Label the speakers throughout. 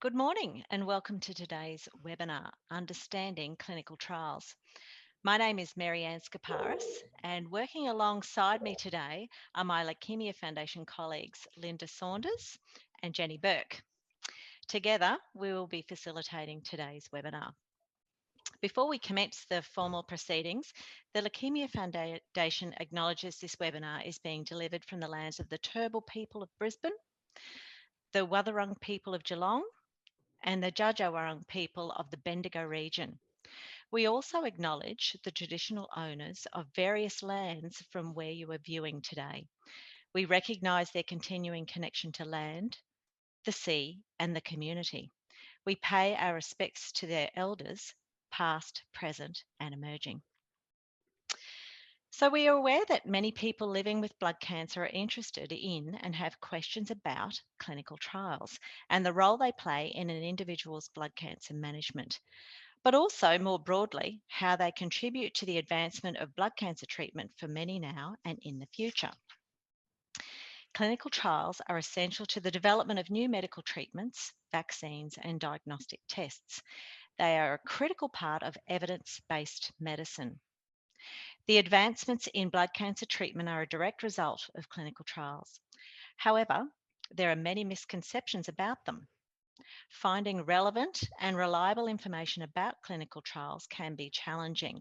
Speaker 1: Good morning and welcome to today's webinar, Understanding Clinical Trials. My name is Mary-Ann Skaparis and working alongside me today are my Leukaemia Foundation colleagues Linda Saunders and Jenny Burke. Together, we will be facilitating today's webinar. Before we commence the formal proceedings, the Leukaemia Foundation acknowledges this webinar is being delivered from the lands of the Turrbal people of Brisbane, the Wathaurong people of Geelong, and the Djajawarong people of the Bendigo region. We also acknowledge the traditional owners of various lands from where you are viewing today. We recognise their continuing connection to land, the sea, and the community. We pay our respects to their elders, past, present, and emerging. So we are aware that many people living with blood cancer are interested in and have questions about clinical trials and the role they play in an individual's blood cancer management, but also more broadly, how they contribute to the advancement of blood cancer treatment for many now and in the future. Clinical trials are essential to the development of new medical treatments, vaccines, and diagnostic tests. They are a critical part of evidence-based medicine. The advancements in blood cancer treatment are a direct result of clinical trials. However, there are many misconceptions about them. Finding relevant and reliable information about clinical trials can be challenging.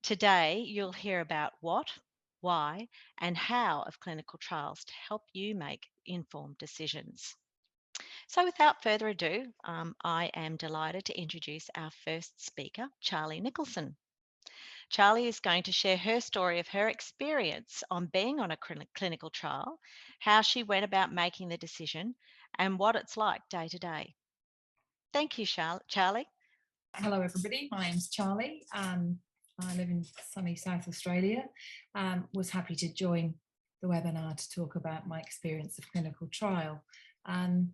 Speaker 1: Today, you'll hear about what, why, and how of clinical trials to help you make informed decisions. So without further ado, I am delighted to introduce our first speaker, Charlie Nicholson. Charlie is going to share her story of her experience on being on a clinical trial, how she went about making the decision, and what it's like day to day. Thank you, Charlie.
Speaker 2: Hello, everybody. My name's Charlie. I live in sunny South Australia. Was happy to join the webinar to talk about my experience of clinical trial. I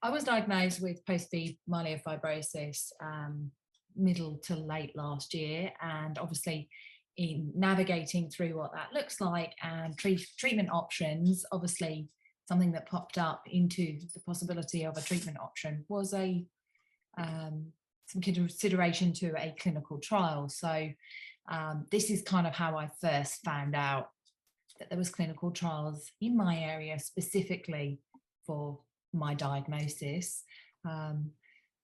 Speaker 2: was diagnosed with post-B myelofibrosis middle to late last year, and obviously in navigating through what that looks like and treatment options, obviously something that popped up into the possibility of a treatment option was some consideration to a clinical trial. So this is kind of how I first found out that there was clinical trials in my area specifically for my diagnosis.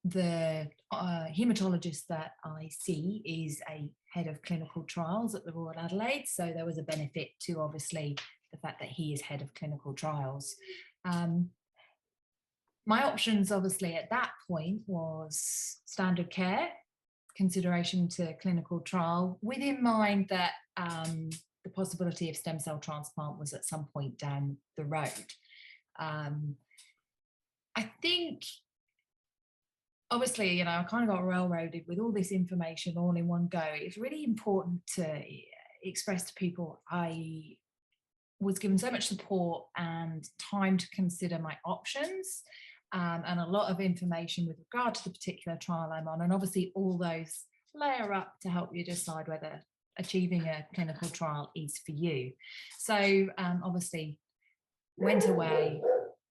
Speaker 2: The haematologist that I see is a head of clinical trials at the Royal Adelaide, so there was a benefit to obviously the fact that he is head of clinical trials. My options obviously at that point was standard care, consideration to clinical trial, with in mind that the possibility of stem cell transplant was at some point down the road. I think obviously, I kind of got railroaded with all this information all in one go. It's really important to express to people I was given so much support and time to consider my options, and a lot of information with regard to the particular trial I'm on. And obviously all those layer up to help you decide whether achieving a clinical trial is for you. So obviously went away,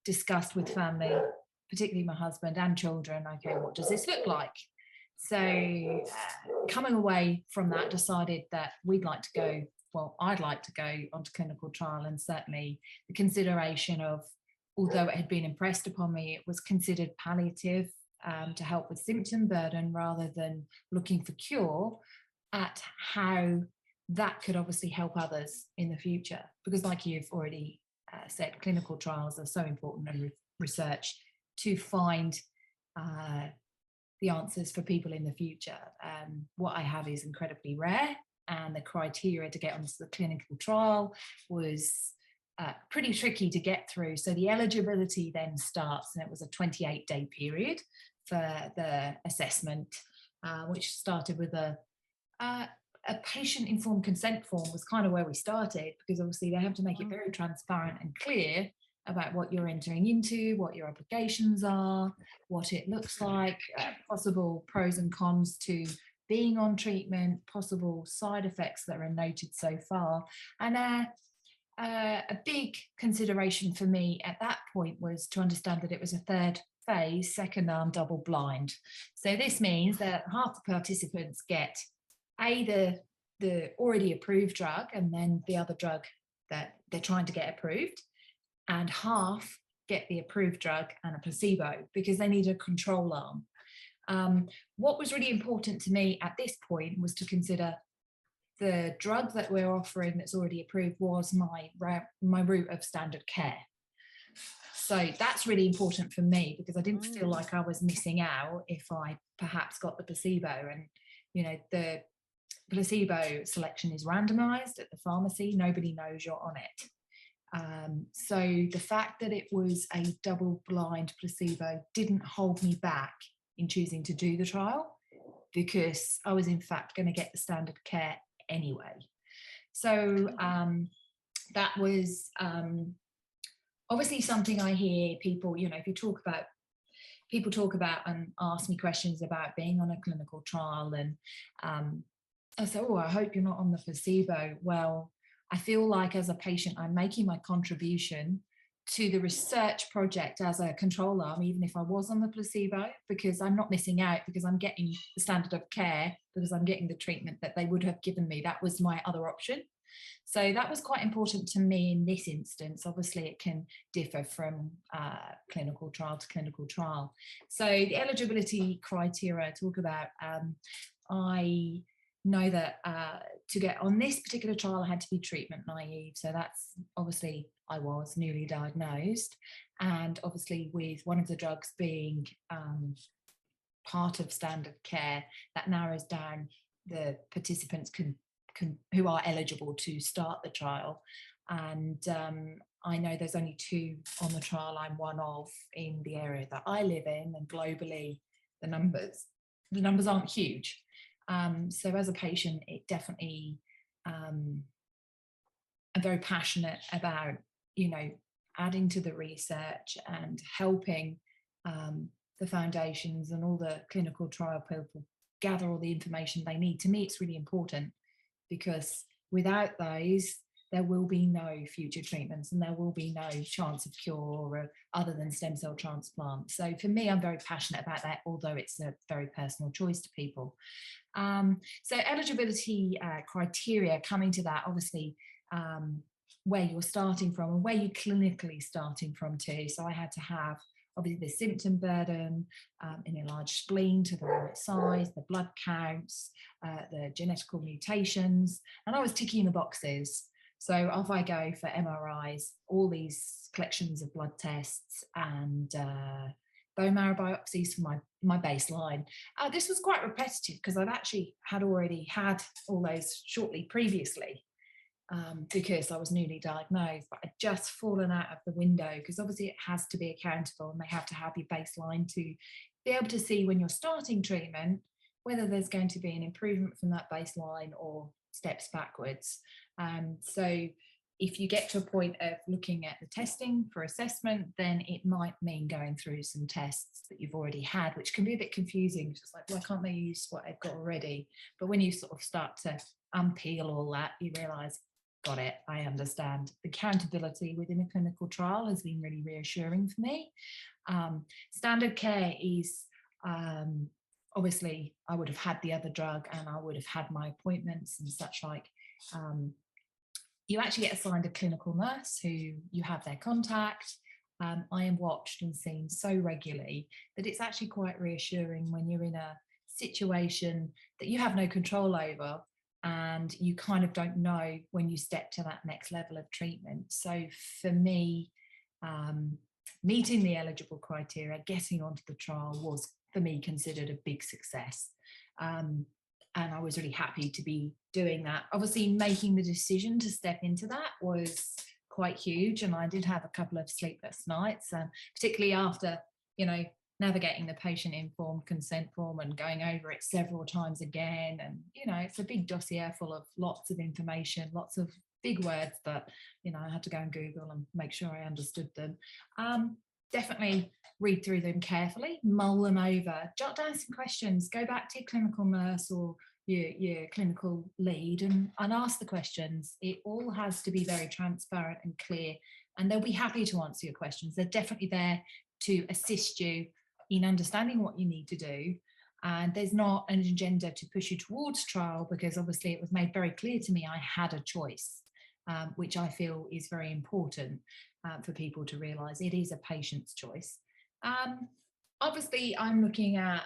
Speaker 2: discussed with family, particularly my husband and children, okay, what does this look like? So coming away from that, decided that I'd like to go onto clinical trial, and certainly the consideration of, although it had been impressed upon me, it was considered palliative to help with symptom burden rather than looking for cure, at how that could obviously help others in the future. Because like you've already said, clinical trials are so important in research to find the answers for people in the future. What I have is incredibly rare, and the criteria to get onto the clinical trial was pretty tricky to get through. So the eligibility then starts, and it was a 28-day period for the assessment, which started with a patient-informed consent form was kind of where we started, because obviously they have to make it very transparent and clear about what you're entering into, what your obligations are, what it looks like, possible pros and cons to being on treatment, possible side effects that are noted so far. And a big consideration for me at that point was to understand that it was a third phase, second arm double blind. So this means that half the participants get the already approved drug and then the other drug that they're trying to get approved, and half get the approved drug and a placebo because they need a control arm. What was really important to me at this point was to consider the drug that we're offering that's already approved was my route of standard care. So that's really important for me because I didn't feel like I was missing out if I perhaps got the placebo. And, you know, the placebo selection is randomized at the pharmacy. Nobody knows you're on it. So the fact that it was a double-blind placebo didn't hold me back in choosing to do the trial because I was in fact going to get the standard care anyway. So that was obviously something I hear people, you know, if you talk about, people talk about and ask me questions about being on a clinical trial, and I say, oh, I hope you're not on the placebo. Well, I feel like as a patient, I'm making my contribution to the research project as a control arm, even if I was on the placebo, because I'm not missing out because I'm getting the standard of care, because I'm getting the treatment that they would have given me. That was my other option. So that was quite important to me in this instance. Obviously, it can differ from clinical trial to clinical trial. So the eligibility criteria I talk about, I know that to get on this particular trial, I had to be treatment naive. So that's obviously, I was newly diagnosed. And obviously with one of the drugs being part of standard care, that narrows down the participants who are eligible to start the trial. And I know there's only 2 on the trial. I'm one of in the area that I live in, and globally the numbers aren't huge. So as a patient, it definitely, I'm very passionate about, you know, adding to the research and helping the foundations and all the clinical trial people gather all the information they need. To me, it's really important because without those, there will be no future treatments and there will be no chance of cure other than stem cell transplant. So for me, I'm very passionate about that, although it's a very personal choice to people. So eligibility criteria, coming to that, obviously, where you're starting from and where you're clinically starting from too. So I had to have obviously the symptom burden, an enlarged spleen to the right size, the blood counts, the genetical mutations, and I was ticking the boxes. So off I go for MRIs, all these collections of blood tests and bone marrow biopsies for my baseline. This was quite repetitive because I've actually already had all those shortly previously because I was newly diagnosed, but I'd just fallen out of the window because obviously it has to be accountable and they have to have your baseline to be able to see when you're starting treatment whether there's going to be an improvement from that baseline or steps backwards. So if you get to a point of looking at the testing for assessment, then it might mean going through some tests that you've already had, which can be a bit confusing. It's just like, why can't they use what they've got already? But when you sort of start to unpeel all that, you realise, got it, I understand. The accountability within a clinical trial has been really reassuring for me. Standard care is, obviously, I would have had the other drug and I would have had my appointments and such like. You actually get assigned a clinical nurse who you have their contact. I am watched and seen so regularly that it's actually quite reassuring when you're in a situation that you have no control over and you kind of don't know when you step to that next level of treatment. So for me, meeting the eligible criteria, getting onto the trial was for me considered a big success. And I was really happy to be doing that. Obviously, making the decision to step into that was quite huge. And I did have a couple of sleepless nights, particularly after, you know, navigating the patient informed consent form and going over it several times again. And, you know, it's a big dossier full of lots of information, lots of big words that, you know, I had to go and Google and make sure I understood them. Definitely read through them carefully, mull them over, jot down some questions, go back to your clinical nurse or your clinical lead and ask the questions. It all has to be very transparent and clear, and they'll be happy to answer your questions. They're definitely there to assist you in understanding what you need to do. And there's not an agenda to push you towards trial, because obviously it was made very clear to me I had a choice, which I feel is very important for people to realise. It is a patient's choice. Obviously, I'm looking at,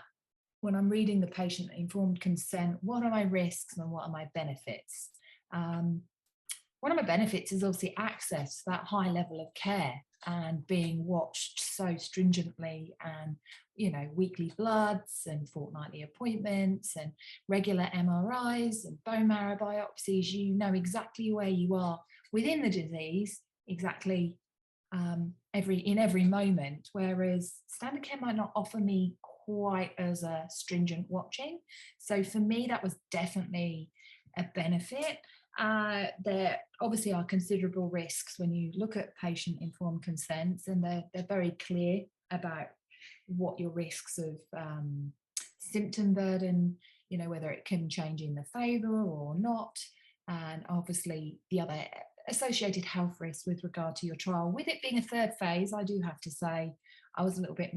Speaker 2: when I'm reading the patient informed consent, what are my risks and what are my benefits? One of my benefits is obviously access to that high level of care and being watched so stringently, and weekly bloods and fortnightly appointments and regular MRIs and bone marrow biopsies. You know exactly where you are within the disease, exactly in every moment, whereas standard care might not offer me quite as a stringent watching. So for me, that was definitely a benefit. There obviously are considerable risks when you look at patient informed consents, and they're very clear about what your risks of symptom burden, whether it can change in the favour or not, and obviously the other associated health risks with regard to your trial. With it being a third phase, I do have to say I was a little bit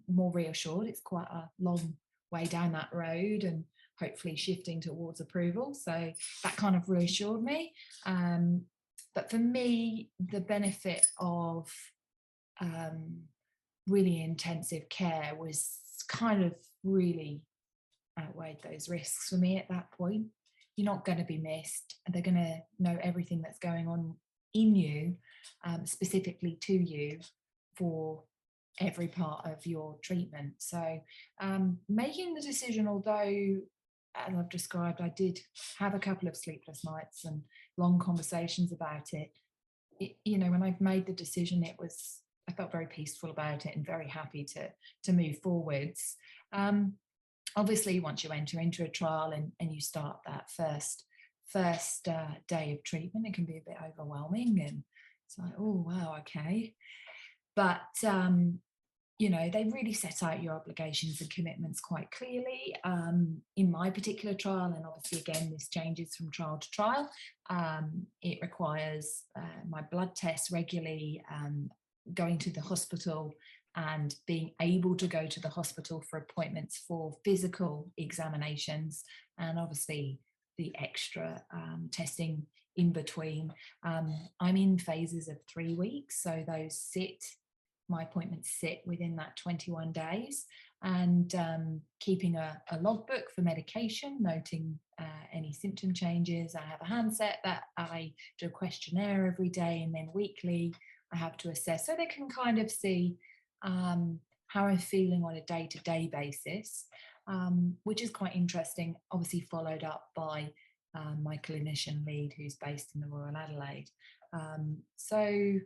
Speaker 2: more reassured. It's quite a long way down that road, and hopefully shifting towards approval. So that kind of reassured me. But for me, the benefit of really intensive care was kind of really outweighed those risks for me at that point. You're not going to be missed. They're going to know everything that's going on in you, specifically to you, for every part of your treatment. So making the decision, although as I've described, I did have a couple of sleepless nights and long conversations about it. When I've made the decision, I felt very peaceful about it and very happy to move forwards. Obviously, once you enter into a trial and you start that first day of treatment, it can be a bit overwhelming, and it's like, oh wow, okay. But they really set out your obligations and commitments quite clearly. In my particular trial, and obviously again this changes from trial to trial, it requires my blood tests regularly, going to the hospital and being able to go to the hospital for appointments for physical examinations, and obviously the extra testing in between. I'm in phases of 3 weeks, so my appointments sit within that 21 days, and keeping a logbook for medication, noting any symptom changes. I have a handset that I do a questionnaire every day, and then weekly I have to assess, so they can kind of see how I'm feeling on a day-to-day basis, which is quite interesting, obviously followed up by my clinician lead, who's based in the Royal Adelaide. So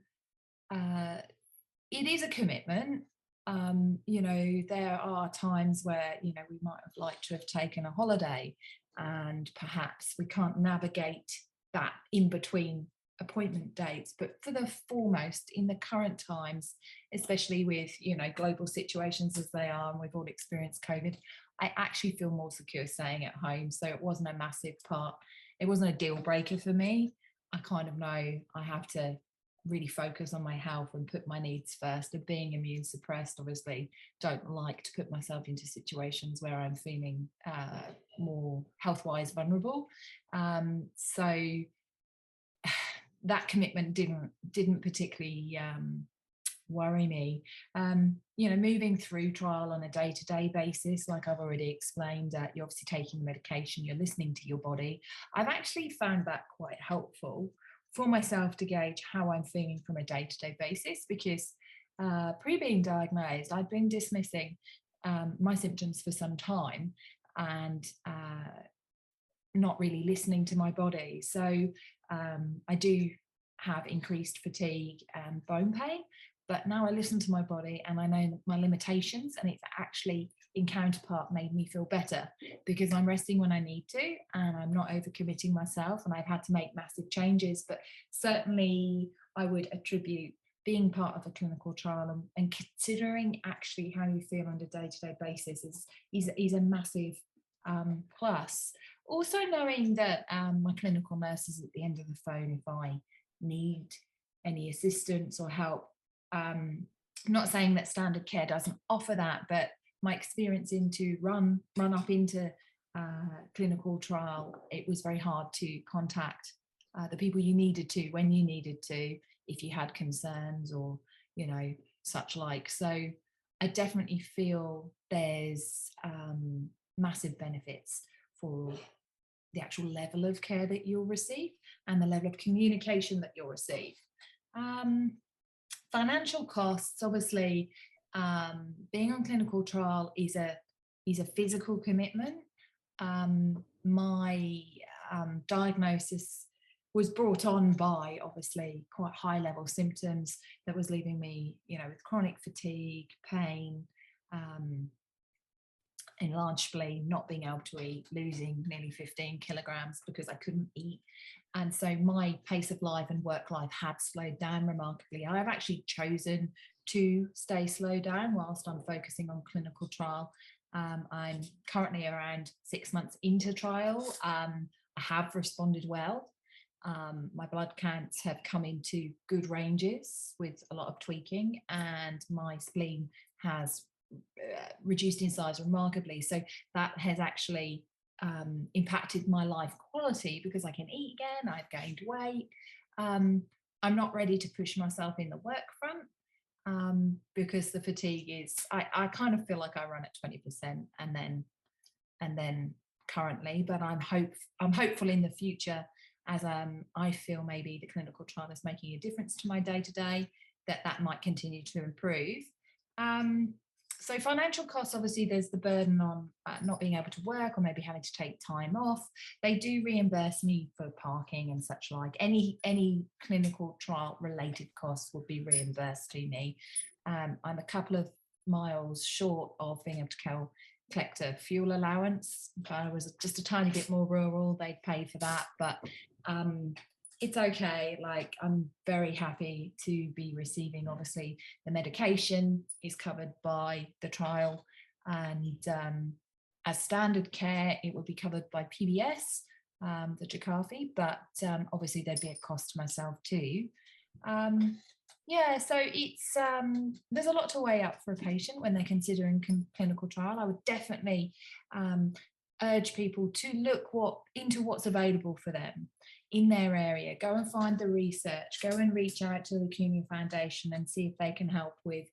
Speaker 2: it is a commitment. There are times where, we might have liked to have taken a holiday, and perhaps we can't navigate that in between appointment dates. But for the foremost, in the current times, especially with, global situations as they are, and we've all experienced COVID, I actually feel more secure staying at home. So it wasn't a massive part. It wasn't a deal breaker for me. I kind of know I have to really focus on my health and put my needs first. And being immune suppressed, obviously don't like to put myself into situations where I'm feeling more health-wise vulnerable. So that commitment didn't particularly worry me. Moving through trial on a day-to-day basis, like I've already explained, you're obviously taking medication, you're listening to your body. I've actually found that quite helpful for myself to gauge how I'm feeling from a day-to-day basis, because pre being diagnosed, I'd been dismissing my symptoms for some time, and not really listening to my body. So I do have increased fatigue and bone pain, but now I listen to my body and I know my limitations, and it's actually in counterpart made me feel better, because I'm resting when I need to and I'm not overcommitting myself, and I've had to make massive changes. But certainly I would attribute being part of a clinical trial and considering actually how you feel on a day-to-day basis is a massive plus. Also knowing that my clinical nurse is at the end of the phone if I need any assistance or help. I'm not saying that standard care doesn't offer that, but my experience into run up into clinical trial, it was very hard to contact the people you needed to when you needed to, if you had concerns or, you know, such like. So I definitely feel there's massive benefits for the actual level of care that you'll receive and the level of communication that you'll receive. Financial costs, obviously, being on clinical trial is a physical commitment. My diagnosis was brought on by obviously quite high level symptoms that was leaving me, you know, with chronic fatigue, pain, enlarged spleen, not being able to eat, losing nearly 15 kilograms because I couldn't eat. And so my pace of life and work life had slowed down remarkably. I have actually chosen to stay slow down whilst I'm focusing on clinical trial. I'm currently around 6 months into trial. I have responded well. My blood counts have come into good ranges with a lot of tweaking, and my spleen has reduced in size remarkably. So that has actually impacted my life quality because I can eat again, I've gained weight. I'm not ready to push myself in the work front because the fatigue is, I kind of feel like I run at 20% and then currently, but I'm hopeful in the future as I feel maybe the clinical trial is making a difference to my day-to-day, that might continue to improve. So financial costs, obviously there's the burden on not being able to work or maybe having to take time off. They do reimburse me for parking and such like. Any clinical trial related costs would be reimbursed to me. I'm a couple of miles short of being able to collect a fuel allowance. If I was just a tiny bit more rural, they'd pay for that, but it's okay. Like, I'm very happy to be receiving, obviously the medication is covered by the trial, and as standard care it would be covered by PBS, the Jakafi, but obviously there'd be a cost to myself too. Yeah, so it's there's a lot to weigh up for a patient when they're considering clinical trial. I would definitely urge people to look into what's available for them in their area. Go and find the research, go and reach out to the Leukaemia Foundation and see if they can help with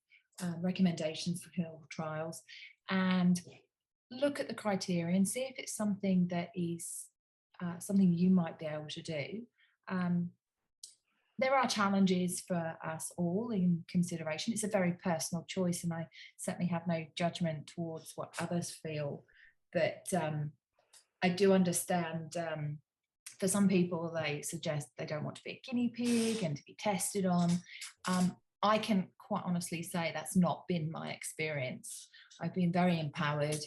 Speaker 2: recommendations for clinical trials, and look at the criteria and see if it's something that is something you might be able to do. There are challenges for us all in consideration. It's a very personal choice, and I certainly have no judgment towards what others feel. But I do understand for some people, they suggest they don't want to be a guinea pig and to be tested on. I can quite honestly say that's not been my experience. I've been very empowered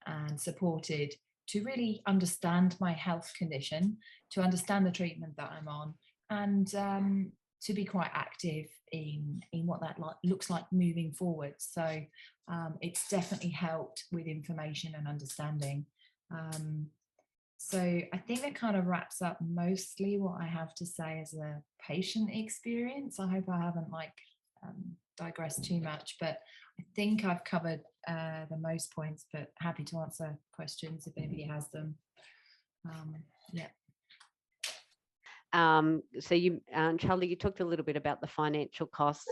Speaker 2: and supported to really understand my health condition, to understand the treatment that I'm on, and to be quite active in what that looks like moving forward. So it's definitely helped with information and understanding. So I think that kind of wraps up mostly what I have to say as a patient experience. I hope I haven't digressed too much, but I think I've covered the most points, but happy to answer questions if anybody has them. Yeah.
Speaker 3: So you, Charlie, you talked a little bit about the financial costs.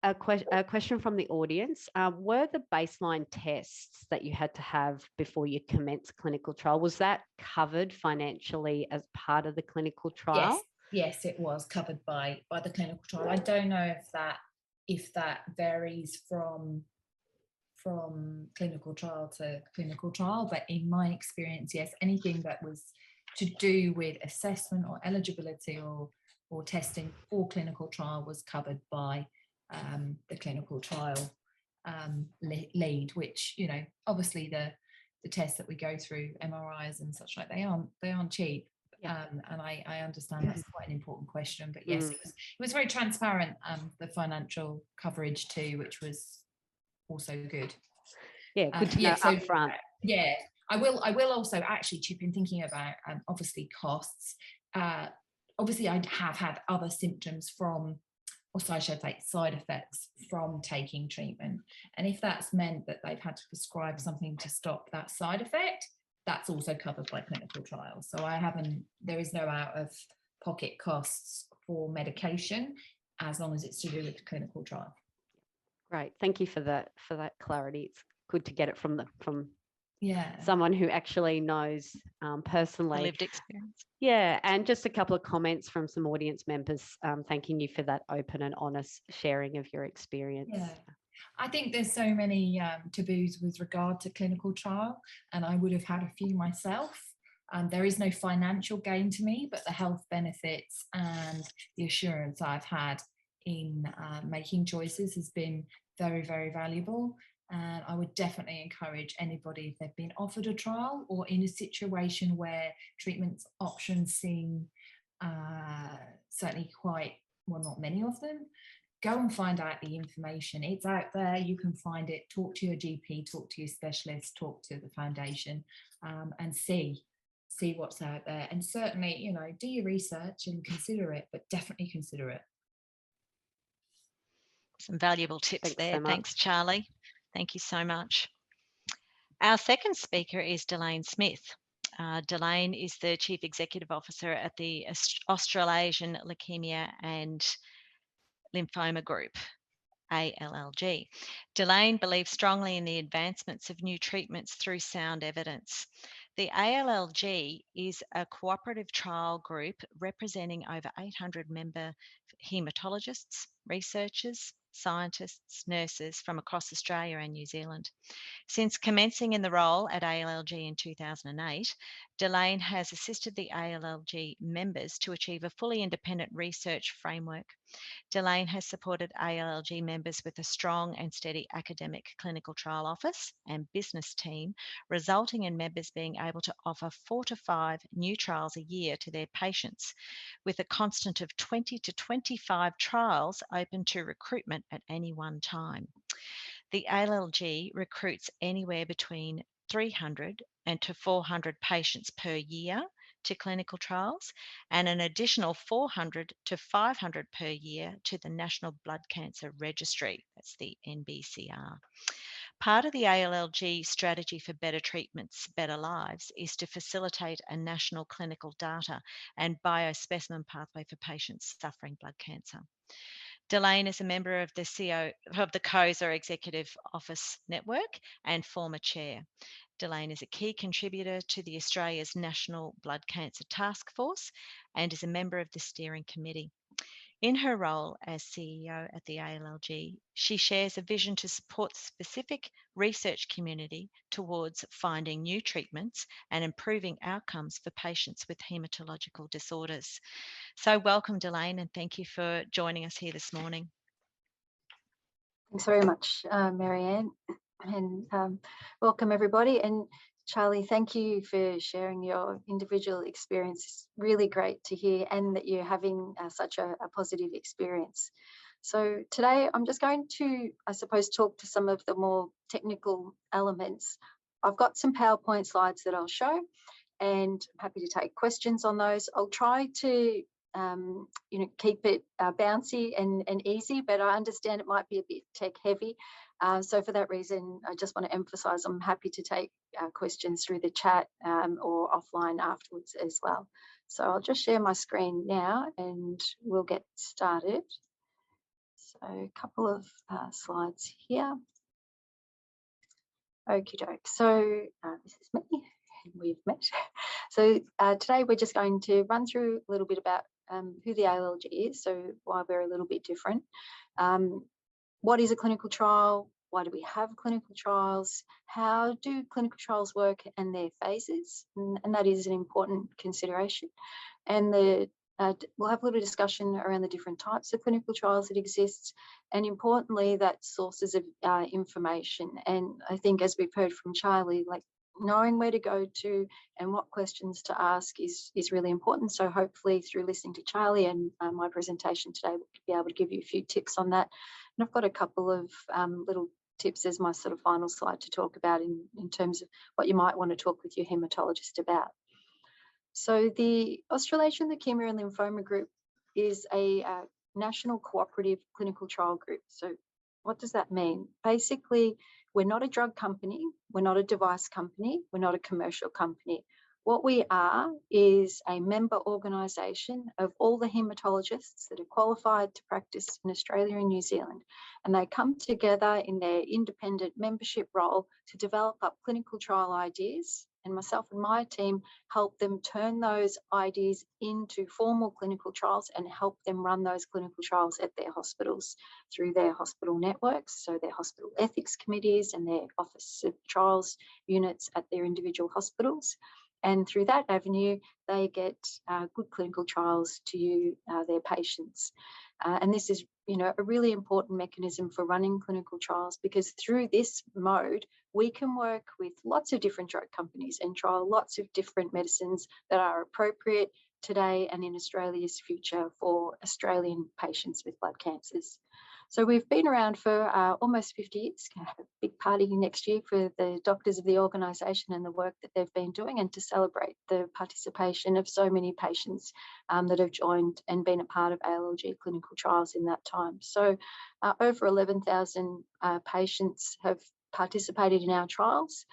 Speaker 3: A question from the audience. Were the baseline tests that you had to have before you commenced clinical trial, was that covered financially as part of the clinical trial?
Speaker 2: Yes, it was covered by the clinical trial. I don't know if that varies from clinical trial to clinical trial, but in my experience, yes, anything that was to do with assessment or eligibility or testing for clinical trial was covered by the clinical trial lead, which, you know, obviously the tests that we go through, MRIs and such like, they aren't cheap. Yeah. And I understand that's quite an important question, but yes, it was very transparent, the financial coverage too, which was also good.
Speaker 3: Yeah, good to know upfront.
Speaker 2: Yeah, I will also actually chip in thinking about obviously costs. Obviously, I have had other symptoms from, or so I should say, side effects from taking treatment. And if that's meant that they've had to prescribe something to stop that side effect, that's also covered by clinical trials. So there is no out of pocket costs for medication as long as it's to do with the clinical trial.
Speaker 3: Great, thank you for that clarity. It's good to get it from
Speaker 2: Yeah,
Speaker 3: someone who actually knows personally.
Speaker 1: Lived experience.
Speaker 3: Yeah, and just a couple of comments from some audience members thanking you for that open and honest sharing of your experience.
Speaker 2: yeah. I think there's so many taboos with regard to clinical trial, and I would have had a few myself. There is no financial gain to me, but the health benefits and the assurance I've had in making choices has been very, very valuable. And I would definitely encourage anybody, if they've been offered a trial or in a situation where treatment options seem certainly quite, well, not many of them, go and find out the information. It's out there. You can find it. Talk to your GP, talk to your specialist, talk to the foundation, and see what's out there. And certainly, do your research and consider it, but definitely consider it.
Speaker 1: Some valuable tips
Speaker 3: Thanks
Speaker 1: there.
Speaker 3: so much.
Speaker 1: Thanks, Charlie. Thank you so much. Our second speaker is Delaine Smith. Delaine is the Chief Executive Officer at the Australasian Leukaemia and Lymphoma Group, ALLG. Delaine believes strongly in the advancements of new treatments through sound evidence. The ALLG is a cooperative trial group representing over 800 member haematologists, researchers, scientists, nurses from across Australia and New Zealand. Since commencing in the role at ALLG in 2008, Delaine has assisted the ALLG members to achieve a fully independent research framework. Delaine has supported ALLG members with a strong and steady academic clinical trial office and business team, resulting in members being able to offer 4 to 5 new trials a year to their patients, with a constant of 20 to 25 trials open to recruitment at any one time. The ALLG recruits anywhere between 300 and to 400 patients per year to clinical trials, and an additional 400 to 500 per year to the National Blood Cancer Registry, that's the NBCR. Part of the ALLG strategy for better treatments, better lives is to facilitate a national clinical data and biospecimen pathway for patients suffering blood cancer. Delaine is a member of the COSA Executive Office Network and former chair. Delaine is a key contributor to the Australia's National Blood Cancer Task Force and is a member of the steering committee. In her role as CEO at the ALLG, she shares a vision to support the specific research community towards finding new treatments and improving outcomes for patients with haematological disorders. So welcome, Delaine, and thank you for joining us here this morning.
Speaker 4: Thanks very much, Marianne, and welcome everybody. And Charlie, thank you for sharing your individual experience. It's really great to hear, and that you're having such a positive experience. So today I'm just going to, I suppose, talk to some of the more technical elements. I've got some PowerPoint slides that I'll show, and I'm happy to take questions on those. I'll try to keep it bouncy and easy, but I understand it might be a bit tech heavy. So for that reason, I just want to emphasize I'm happy to take questions through the chat or offline afterwards as well. So I'll just share my screen now and we'll get started. So a couple of slides here. Okie doke. So this is me, and we've met. So today we're just going to run through a little bit about who the ALLG is, so why we're a little bit different. What is a clinical trial? Why do we have clinical trials? How do clinical trials work and their phases? And that is an important consideration. And we'll have a little discussion around the different types of clinical trials that exist, and importantly, that sources of information. And I think, as we've heard from Charlie, like knowing where to go to and what questions to ask is really important. So hopefully through listening to Charlie and my presentation today, we'll be able to give you a few tips on that. And I've got a couple of little tips as my sort of final slide to talk about in terms of what you might want to talk with your haematologist about. So the Australasian Leukaemia and Lymphoma Group is a national cooperative clinical trial group. So what does that mean? Basically, we're not a drug company, we're not a device company, we're not a commercial company. What we are is a member organisation of all the haematologists that are qualified to practice in Australia and New Zealand. And they come together in their independent membership role to develop up clinical trial ideas. And myself and my team help them turn those ideas into formal clinical trials and help them run those clinical trials at their hospitals through their hospital networks, so their hospital ethics committees and their office of trials units at their individual hospitals. And through that avenue, they get good clinical trials to their patients. And this is, a really important mechanism for running clinical trials, because through this mode, we can work with lots of different drug companies and trial lots of different medicines that are appropriate today and in Australia's future for Australian patients with blood cancers. So we've been around for almost 50 years. Going to have a big party next year for the doctors of the organisation and the work that they've been doing, and to celebrate the participation of so many patients that have joined and been a part of ALLG clinical trials in that time. So over 11,000 patients have participated in our trials.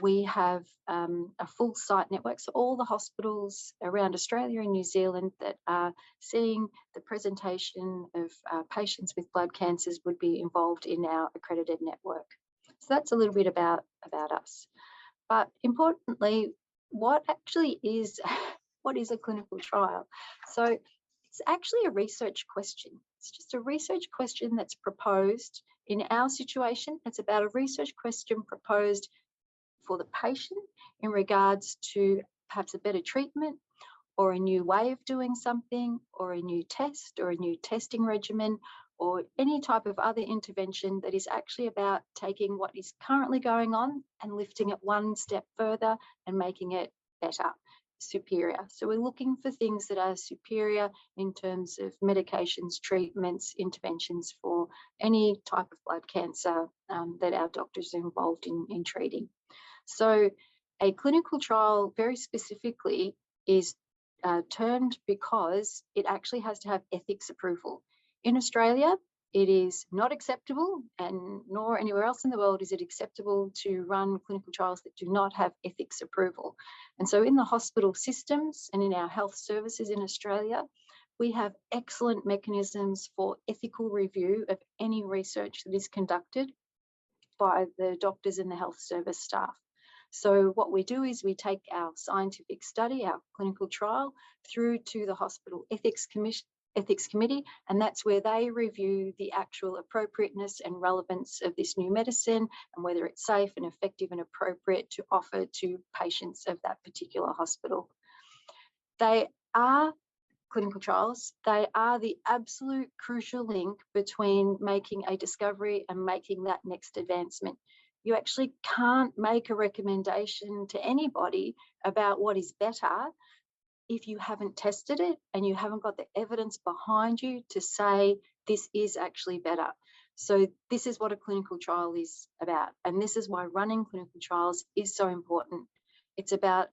Speaker 4: We have a full site network, so all the hospitals around Australia and New Zealand that are seeing the presentation of patients with blood cancers would be involved in our accredited network. So that's a little bit about us. But importantly, what is a clinical trial? So it's actually a research question. It's just a research question that's proposed. In our situation, it's about a research question proposed for the patient in regards to perhaps a better treatment or a new way of doing something or a new test or a new testing regimen or any type of other intervention that is actually about taking what is currently going on and lifting it one step further and making it better, superior. So we're looking for things that are superior in terms of medications, treatments, interventions for any type of blood cancer that our doctors are involved in treating. So a clinical trial very specifically is termed because it actually has to have ethics approval. In Australia, it is not acceptable, and nor anywhere else in the world is it acceptable to run clinical trials that do not have ethics approval. And so in the hospital systems and in our health services in Australia, we have excellent mechanisms for ethical review of any research that is conducted by the doctors and the health service staff. So what we do is we take our scientific study, our clinical trial, through to the hospital ethics committee, and that's where they review the actual appropriateness and relevance of this new medicine and whether it's safe and effective and appropriate to offer to patients of that particular hospital. They are clinical trials. They are the absolute crucial link between making a discovery and making that next advancement. You actually can't make a recommendation to anybody about what is better if you haven't tested it and you haven't got the evidence behind you to say this is actually better. So this is what a clinical trial is about. And this is why running clinical trials is so important. It's about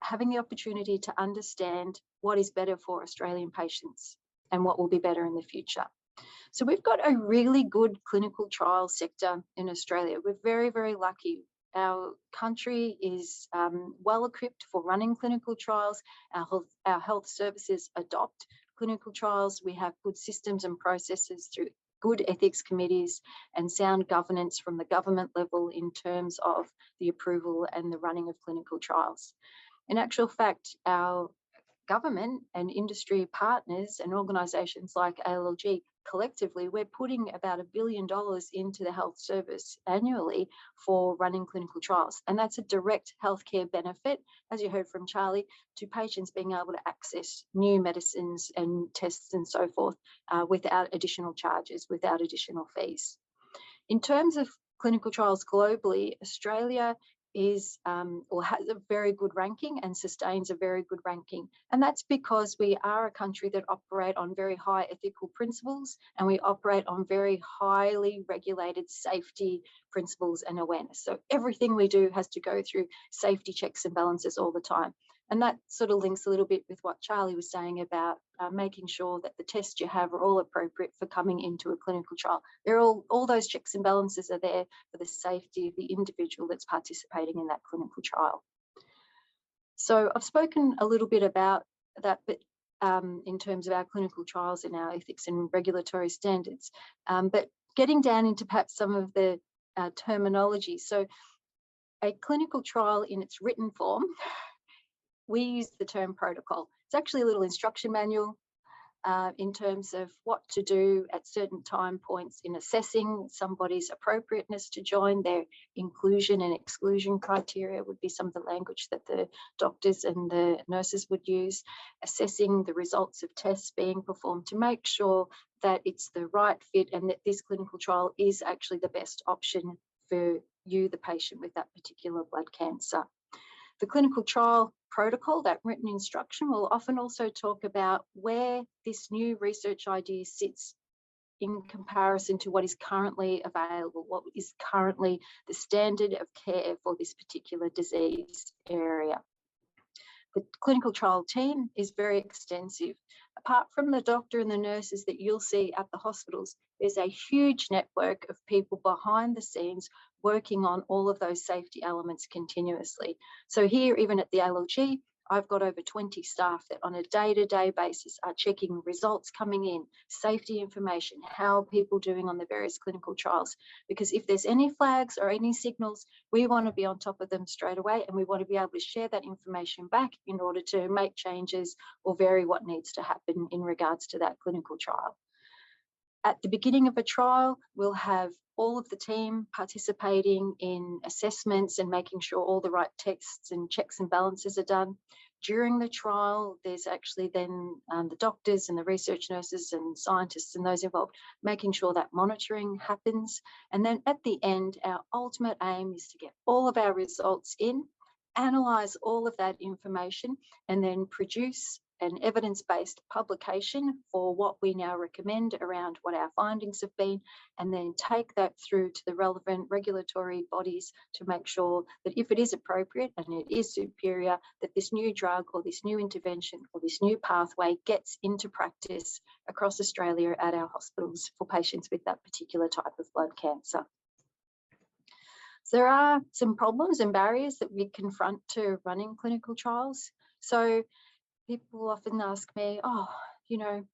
Speaker 4: having the opportunity to understand what is better for Australian patients and what will be better in the future. So we've got a really good clinical trial sector in Australia. We're very, very lucky. Our country is well equipped for running clinical trials. Our health services adopt clinical trials. We have good systems and processes through good ethics committees and sound governance from the government level in terms of the approval and the running of clinical trials. In actual fact, our government and industry partners and organisations like ALLG, collectively, we're putting about $1 billion into the health service annually for running clinical trials. And that's a direct healthcare benefit, as you heard from Charlie, to patients being able to access new medicines and tests and so forth without additional charges, without additional fees. In terms of clinical trials globally, Australia is or has a very good ranking and sustains a very good ranking. And that's because we are a country that operate on very high ethical principles, and we operate on very highly regulated safety principles and awareness. So everything we do has to go through safety checks and balances all the time. And that sort of links a little bit with what Charlie was saying about making sure that the tests you have are all appropriate for coming into a clinical trial. They're all those checks and balances are there for the safety of the individual that's participating in that clinical trial. So I've spoken a little bit about that, but in terms of our clinical trials and our ethics and regulatory standards, but getting down into perhaps some of the terminology. So a clinical trial in its written form, we use the term protocol. It's actually a little instruction manual in terms of what to do at certain time points in assessing somebody's appropriateness to join. Their inclusion and exclusion criteria would be some of the language that the doctors and the nurses would use, assessing the results of tests being performed to make sure that it's the right fit and that this clinical trial is actually the best option for you, the patient, with that particular blood cancer. The clinical trial protocol, that written instruction, will often also talk about where this new research idea sits in comparison to what is currently available, what is currently the standard of care for this particular disease area. The clinical trial team is very extensive. Apart from the doctor and the nurses that you'll see at the hospitals, there's a huge network of people behind the scenes working on all of those safety elements continuously. So here, even at the ALG, I've got over 20 staff that on a day-to-day basis are checking results coming in, safety information, how are people doing on the various clinical trials. Because if there's any flags or any signals, we want to be on top of them straight away, and we want to be able to share that information back in order to make changes or vary what needs to happen in regards to that clinical trial. At the beginning of a trial, we'll have all of the team participating in assessments and making sure all the right tests and checks and balances are done. During the trial, there's actually then the doctors and the research nurses and scientists and those involved making sure that monitoring happens. And then at the end, our ultimate aim is to get all of our results in, analyse all of that information, and then produce an evidence-based publication for what we now recommend around what our findings have been, and then take that through to the relevant regulatory bodies to make sure that if it is appropriate and it is superior, that this new drug or this new intervention or this new pathway gets into practice across Australia at our hospitals for patients with that particular type of blood cancer. So there are some problems and barriers that we confront to running clinical trials. So people often ask me, oh, you know,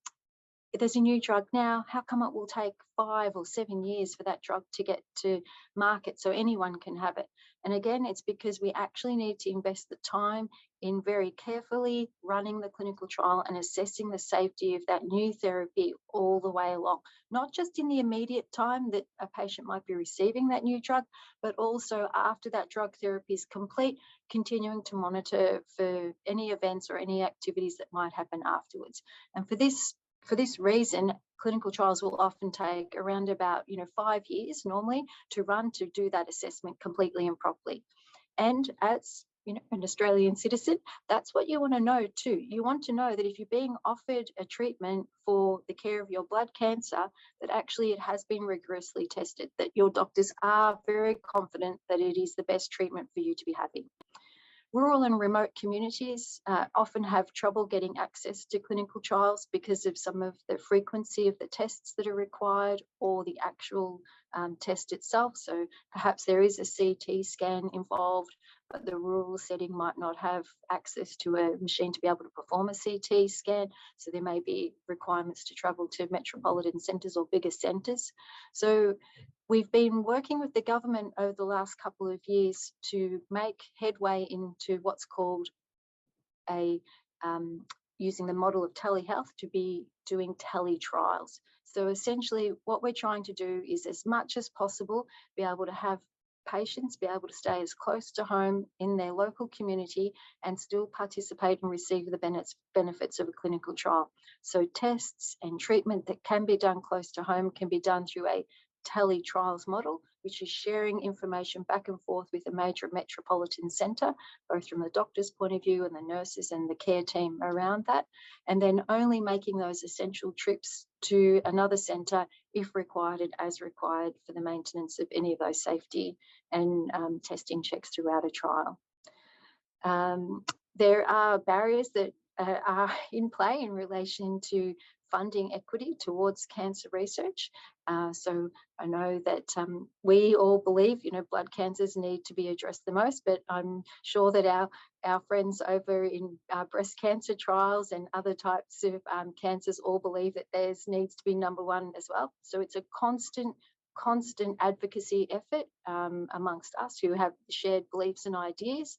Speaker 4: if there's a new drug now, how come it will take 5 or 7 years for that drug to get to market so anyone can have it? And again, it's because we actually need to invest the time in very carefully running the clinical trial and assessing the safety of that new therapy all the way along, not just in the immediate time that a patient might be receiving that new drug, but also after that drug therapy is complete, continuing to monitor for any events or any activities that might happen afterwards. And for this reason, clinical trials will often take around about 5 years normally to run, to do that assessment completely and properly. And as an Australian citizen, that's what you want to know too. You want to know that if you're being offered a treatment for the care of your blood cancer, that actually it has been rigorously tested, that your doctors are very confident that it is the best treatment for you to be having. Rural and remote communities often have trouble getting access to clinical trials because of some of the frequency of the tests that are required or the actual test itself. So perhaps there is a CT scan involved, but the rural setting might not have access to a machine to be able to perform a CT scan. So there may be requirements to travel to metropolitan centres or bigger centres. So we've been working with the government over the last couple of years to make headway into what's called using the model of telehealth to be doing teletrials. So essentially what we're trying to do is, as much as possible, be able to have patients be able to stay as close to home in their local community and still participate and receive the benefits of a clinical trial. So tests and treatment that can be done close to home can be done through a tele-trials model, which is sharing information back and forth with a major metropolitan centre, both from the doctor's point of view and the nurses and the care team around that, and then only making those essential trips to another centre if required and as required for the maintenance of any of those safety and testing checks throughout a trial. There are barriers that are in play in relation to funding equity towards cancer research. So I know that we all believe, blood cancers need to be addressed the most, but I'm sure that our friends over in breast cancer trials and other types of cancers all believe that theirs needs to be number one as well. So it's a constant advocacy effort amongst us who have shared beliefs and ideas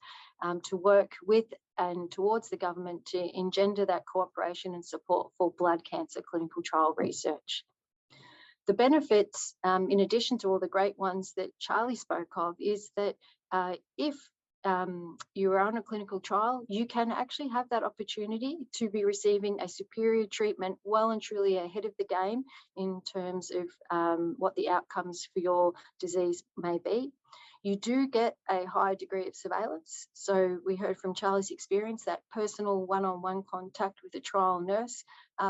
Speaker 4: to work with and towards the government to engender that cooperation and support for blood cancer clinical trial research. The benefits, in addition to all the great ones that Charlie spoke of, is that if you are on a clinical trial, you can actually have that opportunity to be receiving a superior treatment well and truly ahead of the game in terms of what the outcomes for your disease may be. You do get a high degree of surveillance. So we heard from Charlie's experience, that personal one-on-one contact with a trial nurse,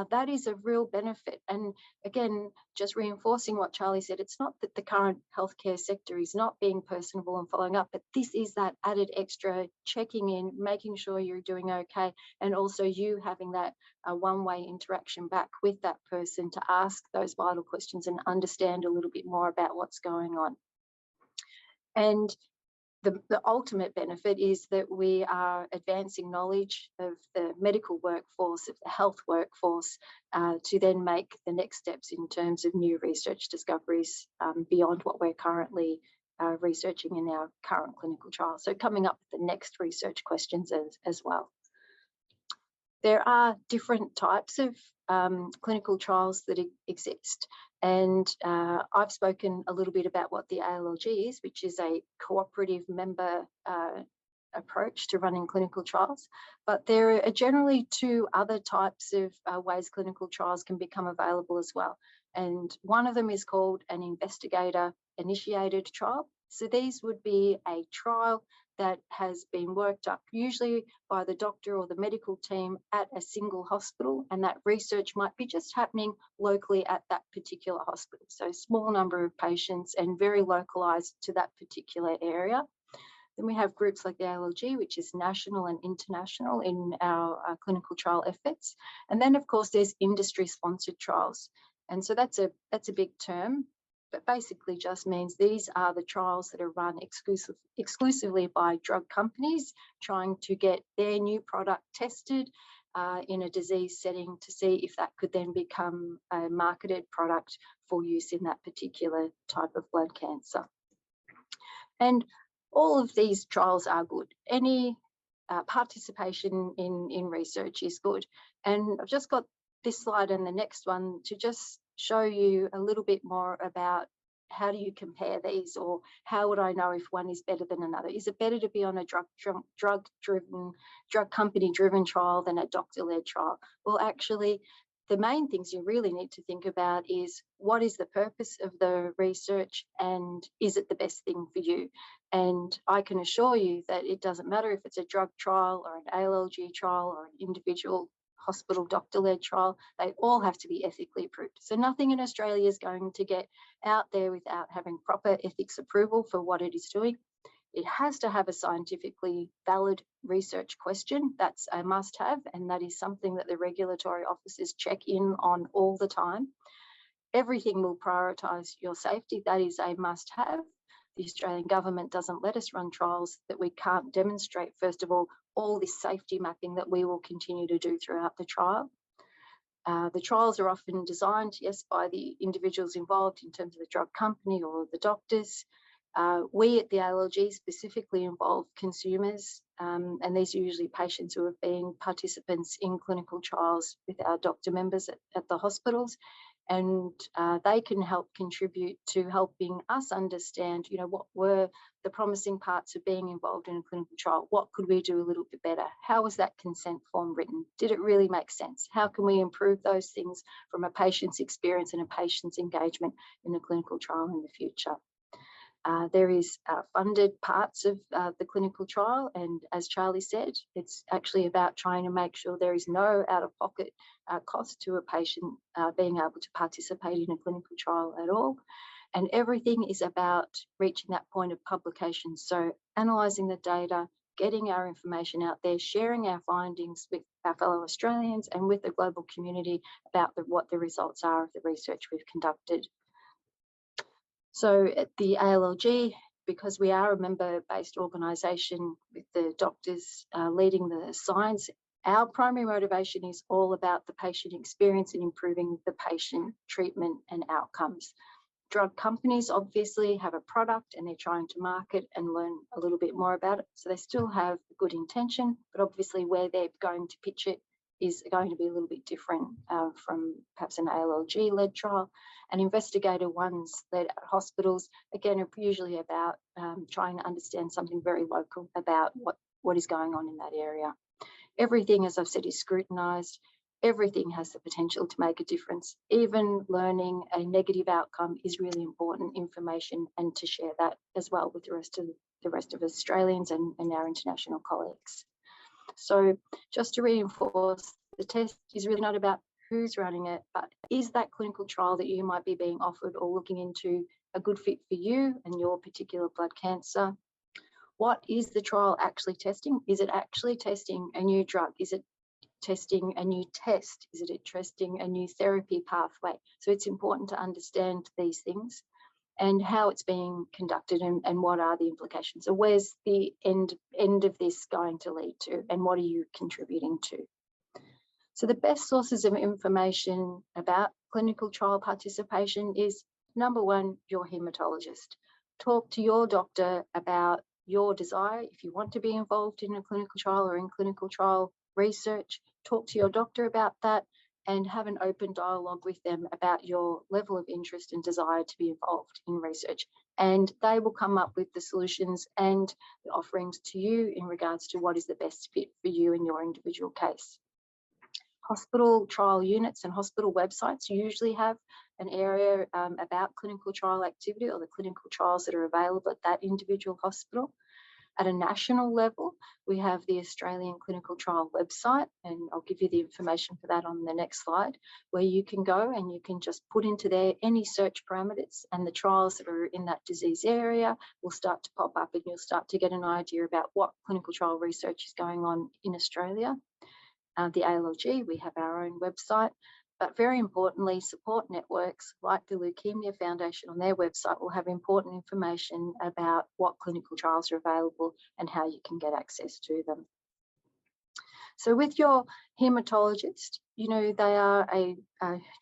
Speaker 4: that is a real benefit. And again, just reinforcing what Charlie said, it's not that the current healthcare sector is not being personable and following up, but this is that added extra checking in, making sure you're doing okay, and also you having that one-way interaction back with that person to ask those vital questions and understand a little bit more about what's going on. And the ultimate benefit is that we are advancing knowledge of the medical workforce, of the health workforce, to then make the next steps in terms of new research discoveries beyond what we're currently researching in our current clinical trials. So coming up with the next research questions as well. There are different types of clinical trials that exist. And I've spoken a little bit about what the ALLG is, which is a cooperative member approach to running clinical trials. But there are generally two other types of ways clinical trials can become available as well. And one of them is called an investigator-initiated trial. So these would be a trial that has been worked up usually by the doctor or the medical team at a single hospital, and that research might be just happening locally at that particular hospital. So small number of patients and very localized to that particular area. Then we have groups like the ALLG, which is national and international in our clinical trial efforts. And then of course there's industry sponsored trials. And so that's a big term, but basically just means these are the trials that are run exclusively by drug companies trying to get their new product tested in a disease setting to see if that could then become a marketed product for use in that particular type of blood cancer. And all of these trials are good. Any participation in research is good. And I've just got this slide and the next one to just show you a little bit more about how do you compare these, or how would I know if one is better than another? Is it better to be on a drug company driven trial than a doctor-led trial? Well, actually, the main things you really need to think about is what is the purpose of the research and is it the best thing for you? And I can assure you that it doesn't matter if it's a drug trial or an ALLG trial or an individual hospital doctor-led trial, they all have to be ethically approved. So nothing in Australia is going to get out there without having proper ethics approval for what it is doing. It has to have a scientifically valid research question. That's a must-have, and that is something that the regulatory officers check in on all the time. Everything will prioritise your safety. That is a must-have. The Australian government doesn't let us run trials that we can't demonstrate, first of all this safety mapping that we will continue to do throughout the trial. The trials are often designed, yes, by the individuals involved in terms of the drug company or the doctors. We at the ALLG specifically involve consumers, and these are usually patients who have been participants in clinical trials with our doctor members at the hospitals. and they can help contribute to helping us understand, what were the promising parts of being involved in a clinical trial. What could we do a little bit better? How was that consent form written? Did it really make sense? How can we improve those things from a patient's experience and a patient's engagement in a clinical trial in the future? There is funded parts of the clinical trial, and as Charlie said, it's actually about trying to make sure there is no out-of-pocket cost to a patient being able to participate in a clinical trial at all. And everything is about reaching that point of publication. So analysing the data, getting our information out there, sharing our findings with our fellow Australians and with the global community about what the results are of the research we've conducted. So at the ALLG, because we are a member-based organisation with the doctors leading the science, our primary motivation is all about the patient experience and improving the patient treatment and outcomes. Drug companies obviously have a product and they're trying to market and learn a little bit more about it. So they still have good intention, but obviously where they're going to pitch it is going to be a little bit different from perhaps an ALLG-led trial. And investigator ones led at hospitals, again, are usually about trying to understand something very local about what is going on in that area. Everything, as I've said, is scrutinised. Everything has the potential to make a difference. Even learning a negative outcome is really important information, and to share that as well with the rest of Australians and our international colleagues. So just to reinforce, the test is really not about who's running it, but is that clinical trial that you might be being offered or looking into a good fit for you and your particular blood cancer? What is the trial actually testing? Is it actually testing a new drug? Is it testing a new test? Is it testing a new therapy pathway? So it's important to understand these things and how it's being conducted and what are the implications. So where's the end of this going to lead to, and what are you contributing to? So the best sources of information about clinical trial participation is, number one, your haematologist. Talk to your doctor about your desire. If you want to be involved in a clinical trial or in clinical trial research, talk to your doctor about that and have an open dialogue with them about your level of interest and desire to be involved in research. And they will come up with the solutions and the offerings to you in regards to what is the best fit for you in your individual case. Hospital trial units and hospital websites usually have an area about clinical trial activity or the clinical trials that are available at that individual hospital. At a national level, we have the Australian Clinical Trial website, and I'll give you the information for that on the next slide, where you can go and you can just put into there any search parameters, and the trials that are in that disease area will start to pop up, and you'll start to get an idea about what clinical trial research is going on in Australia. The ALLG, we have our own website, but very importantly, support networks like the Leukaemia Foundation on their website will have important information about what clinical trials are available and how you can get access to them. So with your haematologist, they are a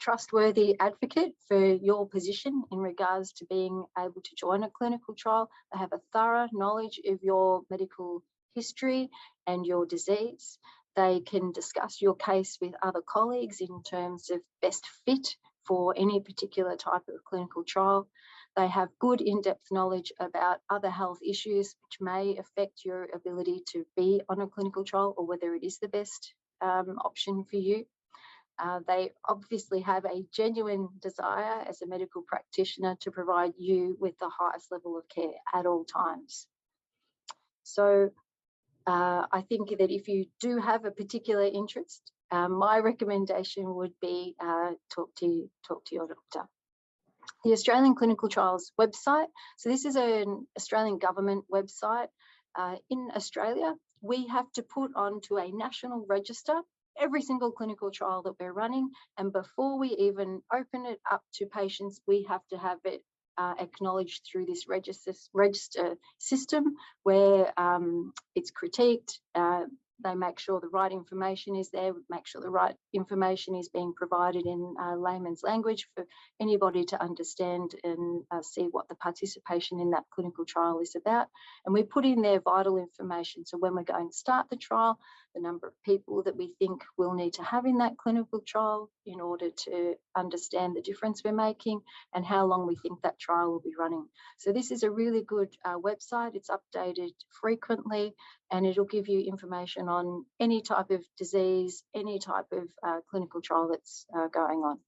Speaker 4: trustworthy advocate for your position in regards to being able to join a clinical trial. They have a thorough knowledge of your medical history and your disease. They can discuss your case with other colleagues in terms of best fit for any particular type of clinical trial. They have good in-depth knowledge about other health issues which may affect your ability to be on a clinical trial or whether it is the best option for you. They obviously have a genuine desire as a medical practitioner to provide you with the highest level of care at all times. So I think that if you do have a particular interest, my recommendation would be talk to your doctor. The Australian Clinical Trials website. So this is an Australian government website. In Australia, we have to put onto a national register every single clinical trial that we're running. And before we even open it up to patients, we have to have it acknowledged through this register system where it's critiqued, they make sure the right information is there, make sure the right information is being provided in layman's language for anybody to understand and see what the participation in that clinical trial is about. And we put in there vital information. So when we're going to start the trial, the number of people that we think we'll need to have in that clinical trial in order to understand the difference we're making, and how long we think that trial will be running. So this is a really good website. It's updated frequently, and it'll give you information on any type of disease, any type of clinical trial that's going on.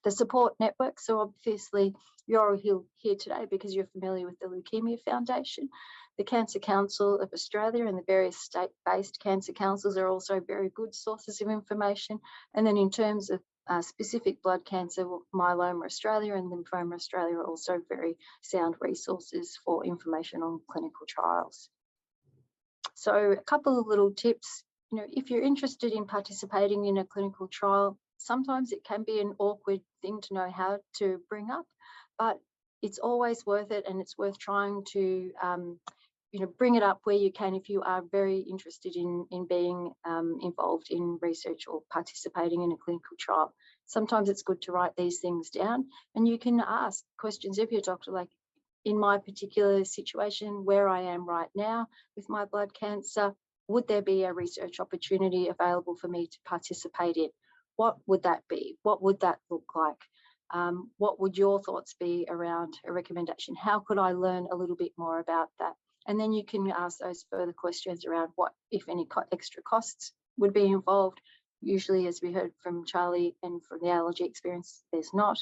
Speaker 4: The support network, so obviously you're here today because you're familiar with the Leukaemia Foundation. The Cancer Council of Australia and the various state-based cancer councils are also very good sources of information. And then in terms of specific blood cancer, Myeloma Australia and Lymphoma Australia are also very sound resources for information on clinical trials. So a couple of little tips. If you're interested in participating in a clinical trial, sometimes it can be an awkward thing to know how to bring up, but it's always worth it, and it's worth trying to bring it up where you can if you are very interested in being involved in research or participating in a clinical trial. Sometimes it's good to write these things down, and you can ask questions of your doctor, like, in my particular situation where I am right now with my blood cancer, would there be a research opportunity available for me to participate in? What would that be? What would that look like? What would your thoughts be around a recommendation? How could I learn a little bit more about that? And then you can ask those further questions around what, if any, extra costs would be involved. Usually, as we heard from Charlie and from the allergy experience, there's not.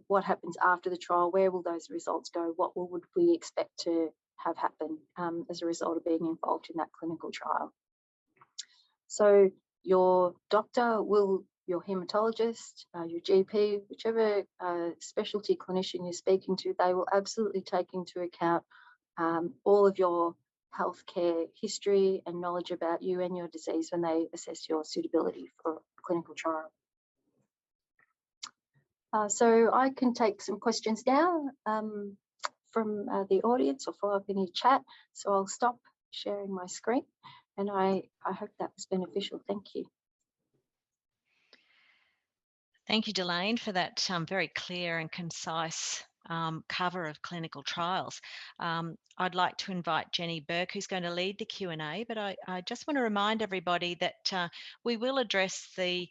Speaker 4: What happens after the trial? Where will those results go? What would we expect to have happen as a result of being involved in that clinical trial? So your doctor your hematologist, your GP, whichever specialty clinician you're speaking to, they will absolutely take into account all of your healthcare history and knowledge about you and your disease when they assess your suitability for a clinical trial. So I can take some questions now from the audience or follow up any chat. So I'll stop sharing my screen, and I hope that was beneficial. Thank you.
Speaker 1: Thank you, Delaine, for that very clear and concise cover of clinical trials. I'd like to invite Jenny Burke, who's going to lead the Q&A, but I just want to remind everybody that we will address the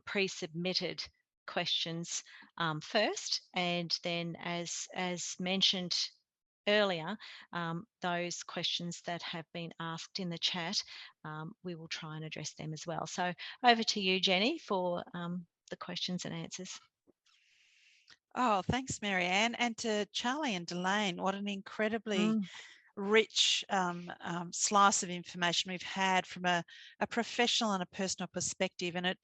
Speaker 1: pre-submitted questions first, and then as mentioned earlier, those questions that have been asked in the chat, we will try and address them as well. So over to you, Jenny, for the questions and answers.
Speaker 5: Oh, thanks, Marianne, and to Charlie and Delaine. What an incredibly rich slice of information we've had from a professional and a personal perspective, and it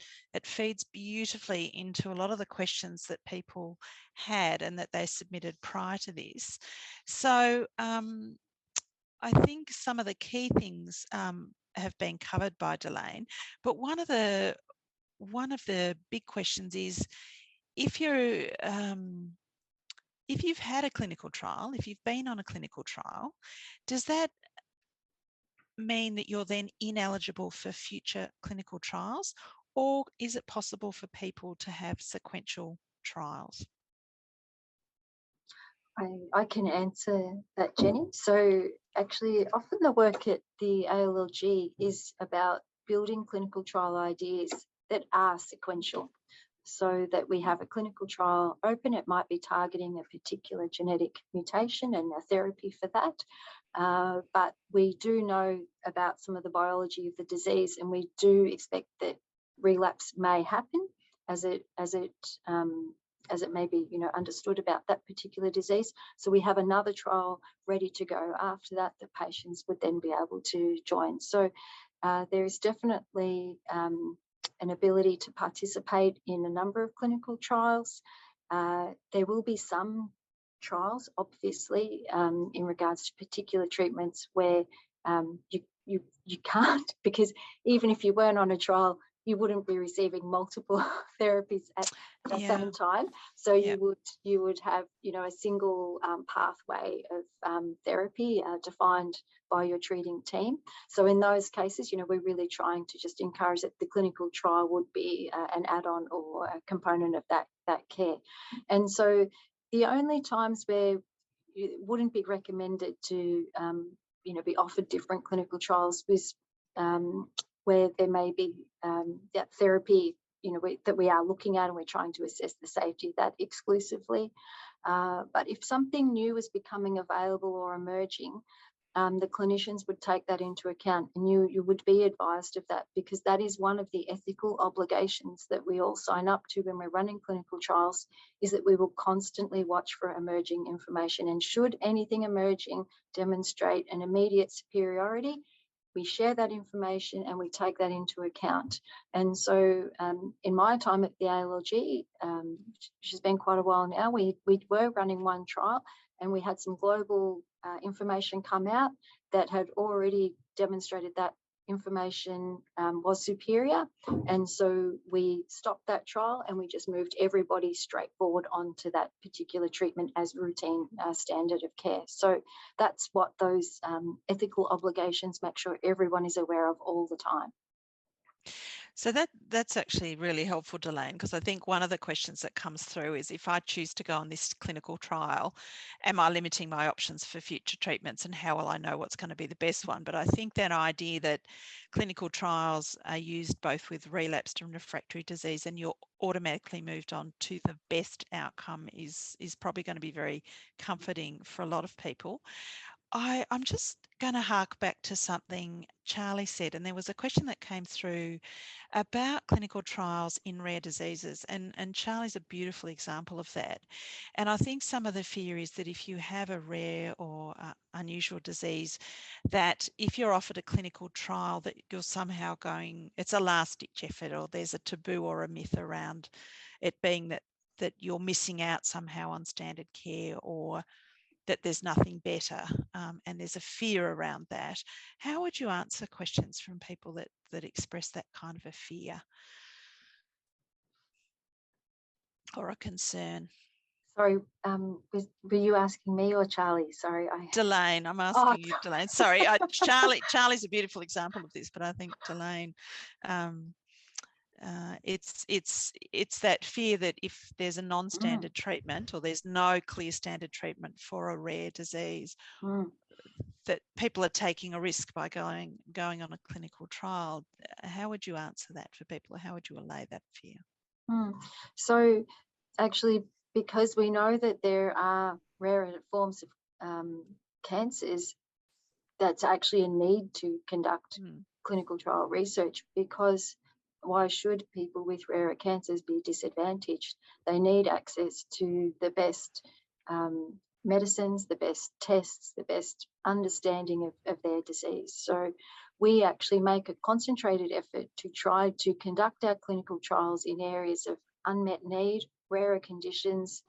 Speaker 5: feeds beautifully into a lot of the questions that people had and that they submitted prior to this. So I think some of the key things have been covered by Delaine, but one of the big questions is, if you've had a clinical trial, if you've been on a clinical trial, does that mean that you're then ineligible for future clinical trials, or is it possible for people to have sequential trials?
Speaker 4: I can answer that, Jenny. So actually, often the work at the ALLG is about building clinical trial ideas that are sequential, so that we have a clinical trial open. It might be targeting a particular genetic mutation and a therapy for that. But we do know about some of the biology of the disease, and we do expect that relapse may happen as it may be, understood about that particular disease. So we have another trial ready to go after that patients would then be able to join. So there is definitely an ability to participate in a number of clinical trials. There will be some trials, obviously, in regards to particular treatments where you can't, because even if you weren't on a trial, you wouldn't be receiving multiple therapies at the same time. So you would have, you know, a single pathway of therapy defined by your treating team. So in those cases, you know, we're really trying to just encourage that the clinical trial would be an add-on or a component of that care. And so the only times where it wouldn't be recommended to, you know, be offered different clinical trials was where there may be that therapy, you know, that we are looking at and we're trying to assess the safety of that exclusively. But if something new is becoming available or emerging, the clinicians would take that into account, and you would be advised of that, because that is one of the ethical obligations that we all sign up to when we're running clinical trials, is that we will constantly watch for emerging information, and should anything emerging demonstrate an immediate superiority, we share that information and we take that into account. And so in my time at the ALLG, which has been quite a while now, we were running one trial, and we had some global information come out that had already demonstrated that information was superior. And so we stopped that trial and we just moved everybody straight forward onto that particular treatment as routine standard of care. So that's what those ethical obligations make sure everyone is aware of all the time.
Speaker 5: So that's actually really helpful, Delaine, because I think one of the questions that comes through is, if I choose to go on this clinical trial, am I limiting my options for future treatments, and how will I know what's going to be the best one? But I think that idea that clinical trials are used both with relapsed and refractory disease, and you're automatically moved on to the best outcome is probably going to be very comforting for a lot of people. I'm just going to hark back to something Charlie said, and there was a question that came through about clinical trials in rare diseases, and Charlie's a beautiful example of that. And I think some of the fear is that if you have a rare or unusual disease, that if you're offered a clinical trial, that you're somehow going, it's a last-ditch effort, or there's a taboo or a myth around it being that you're missing out somehow on standard care, or that there's nothing better, and there's a fear around that. How would you answer questions from people that express that kind of a fear or a concern?
Speaker 4: Sorry, were you asking me or Charlie? Sorry,
Speaker 5: Delaine, I'm asking you, Delaine. Sorry, Charlie's a beautiful example of this, but I think Delaine, it's that fear that if there's a non-standard treatment, or there's no clear standard treatment for a rare disease, that people are taking a risk by going on a clinical trial. How would you answer that for people? How would you allay that fear?
Speaker 4: So actually, because we know that there are rare forms of cancers, that's actually a need to conduct clinical trial research, because why should people with rarer cancers be disadvantaged? They need access to the best medicines, the best tests, the best understanding of their disease. So we actually make a concentrated effort to try to conduct our clinical trials in areas of unmet need, rarer conditions,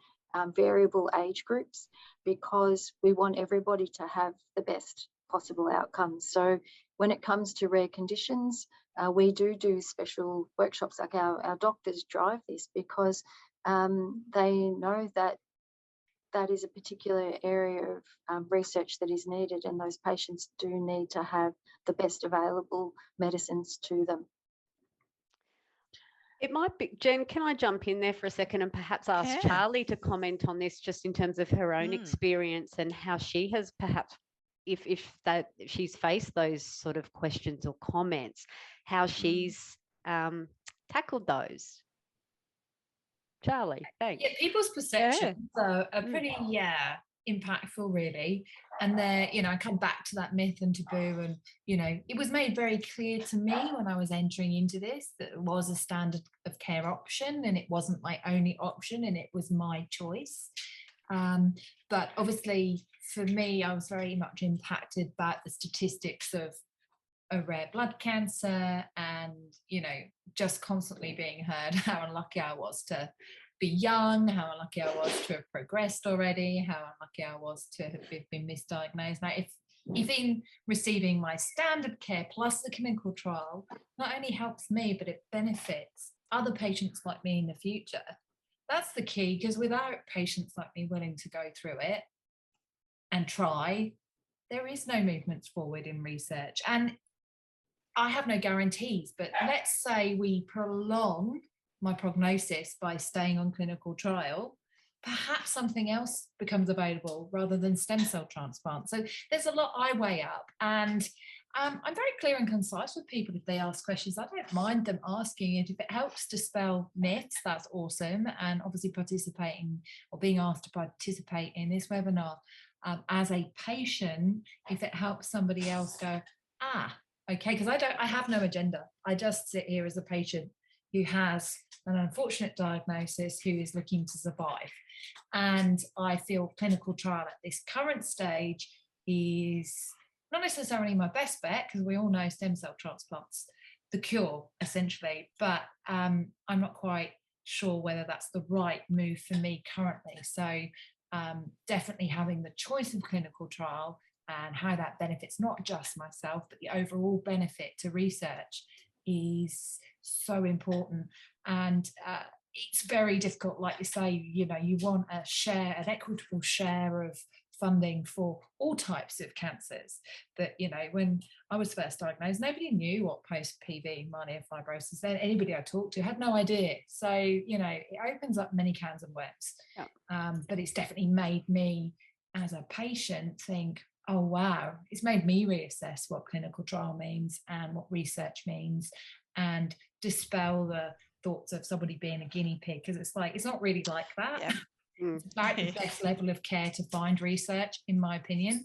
Speaker 4: variable age groups, because we want everybody to have the best possible outcomes. So when it comes to rare conditions, we do special workshops, like our doctors drive this, because they know that that is a particular area of research that is needed, and those patients do need to have the best available medicines to them.
Speaker 3: It might be, Jen, can I jump in there for a second and perhaps ask Charlie to comment on this, just in terms of her own experience and how she has perhaps, if she's faced those sort of questions or comments, how she's tackled those. Charlie, thanks.
Speaker 2: Yeah, people's perceptions are pretty impactful, really. And they're, I come back to that myth and taboo, and it was made very clear to me when I was entering into this that it was a standard of care option, and it wasn't my only option, and it was my choice. But obviously for me, I was very much impacted by the statistics of a rare blood cancer, and just constantly being heard how unlucky I was to be young, how unlucky I was to have progressed already, how unlucky I was to have been misdiagnosed. Now, if in receiving my standard care plus the clinical trial not only helps me, but it benefits other patients like me in the future, that's the key, because without patients like me willing to go through it and try, there is no movements forward in research. And I have no guarantees, but let's say we prolong my prognosis by staying on clinical trial, perhaps something else becomes available rather than stem cell transplant. So there's a lot I weigh up, and I'm very clear and concise with people if they ask questions. I don't mind them asking it. If it helps dispel myths, that's awesome. And obviously participating or being asked to participate in this webinar as a patient, if it helps somebody else go, okay, because I have no agenda. I just sit here as a patient who has an unfortunate diagnosis, who is looking to survive. And I feel clinical trial at this current stage is not necessarily my best bet, because we all know stem cell transplants the cure essentially, but I'm not quite sure whether that's the right move for me currently. So definitely having the choice of clinical trial and how that benefits not just myself, but the overall benefit to research is so important. And it's very difficult, like you say, you know, you want a share, an equitable share of funding for all types of cancers. But, you know, when I was first diagnosed, nobody knew what post-PV myelofibrosis, then anybody I talked to had no idea. So, you know, it opens up many cans of worms. Yeah. But it's definitely made me as a patient think, oh, wow, it's made me reassess what clinical trial means and what research means, and dispel the thoughts of somebody being a guinea pig, because it's like, it's not really like that. Yeah. It's about the best level of care to find research, in my opinion.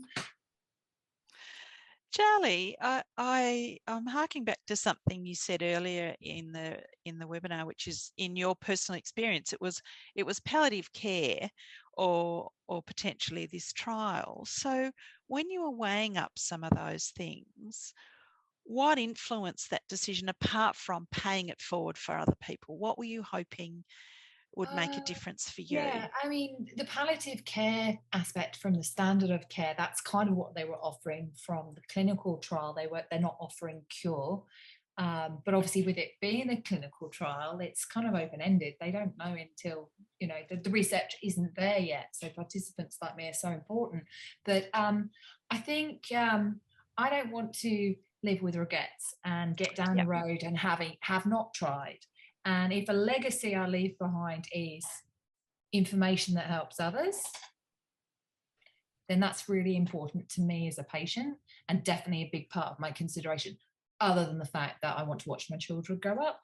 Speaker 5: Charlie, I'm harking back to something you said earlier in the webinar, which is, in your personal experience, it was palliative care or potentially this trial. So when you were weighing up some of those things, what influenced that decision apart from paying it forward for other people? What were you hoping would make a difference for you?
Speaker 2: Yeah, I mean, the palliative care aspect from the standard of care, that's kind of what they were offering from the clinical trial. They're not offering cure. But obviously with it being a clinical trial, it's kind of open-ended. They don't know until, you know, the research isn't there yet. So participants like me are so important. But I think I don't want to live with regrets and get down the road and have not tried. And if a legacy I leave behind is information that helps others, then that's really important to me as a patient, and definitely a big part of my consideration, other than the fact that I want to watch my children grow up.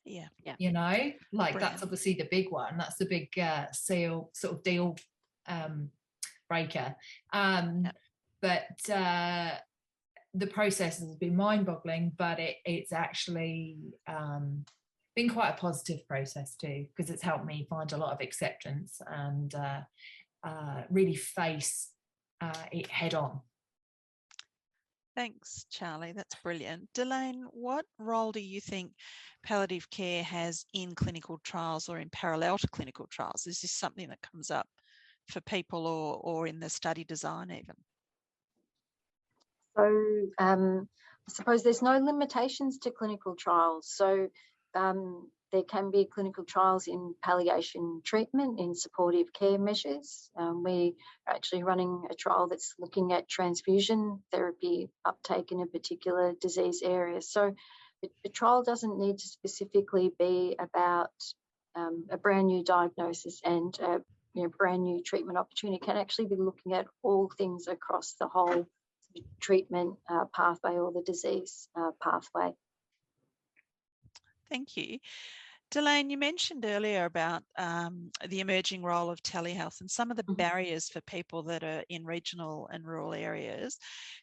Speaker 5: Yeah.
Speaker 2: You know, like, brilliant. That's obviously the big one. That's the big seal sort of deal breaker. But the process has been mind-boggling, but it's actually been quite a positive process too, because it's helped me find a lot of acceptance and really face it head on.
Speaker 5: Thanks, Charlie. That's brilliant. Delaine, what role do you think palliative care has in clinical trials or in parallel to clinical trials? Is this something that comes up for people or in the study design even?
Speaker 4: So I suppose there's no limitations to clinical trials. So there can be clinical trials in palliation treatment, in supportive care measures. We are actually running a trial that's looking at transfusion therapy uptake in a particular disease area. So the trial doesn't need to specifically be about a brand new diagnosis and brand new treatment opportunity. It can actually be looking at all things across the whole treatment pathway or the disease pathway.
Speaker 5: Thank you. Delaine, you mentioned earlier about the emerging role of telehealth and some of the barriers for people that are in regional and rural areas.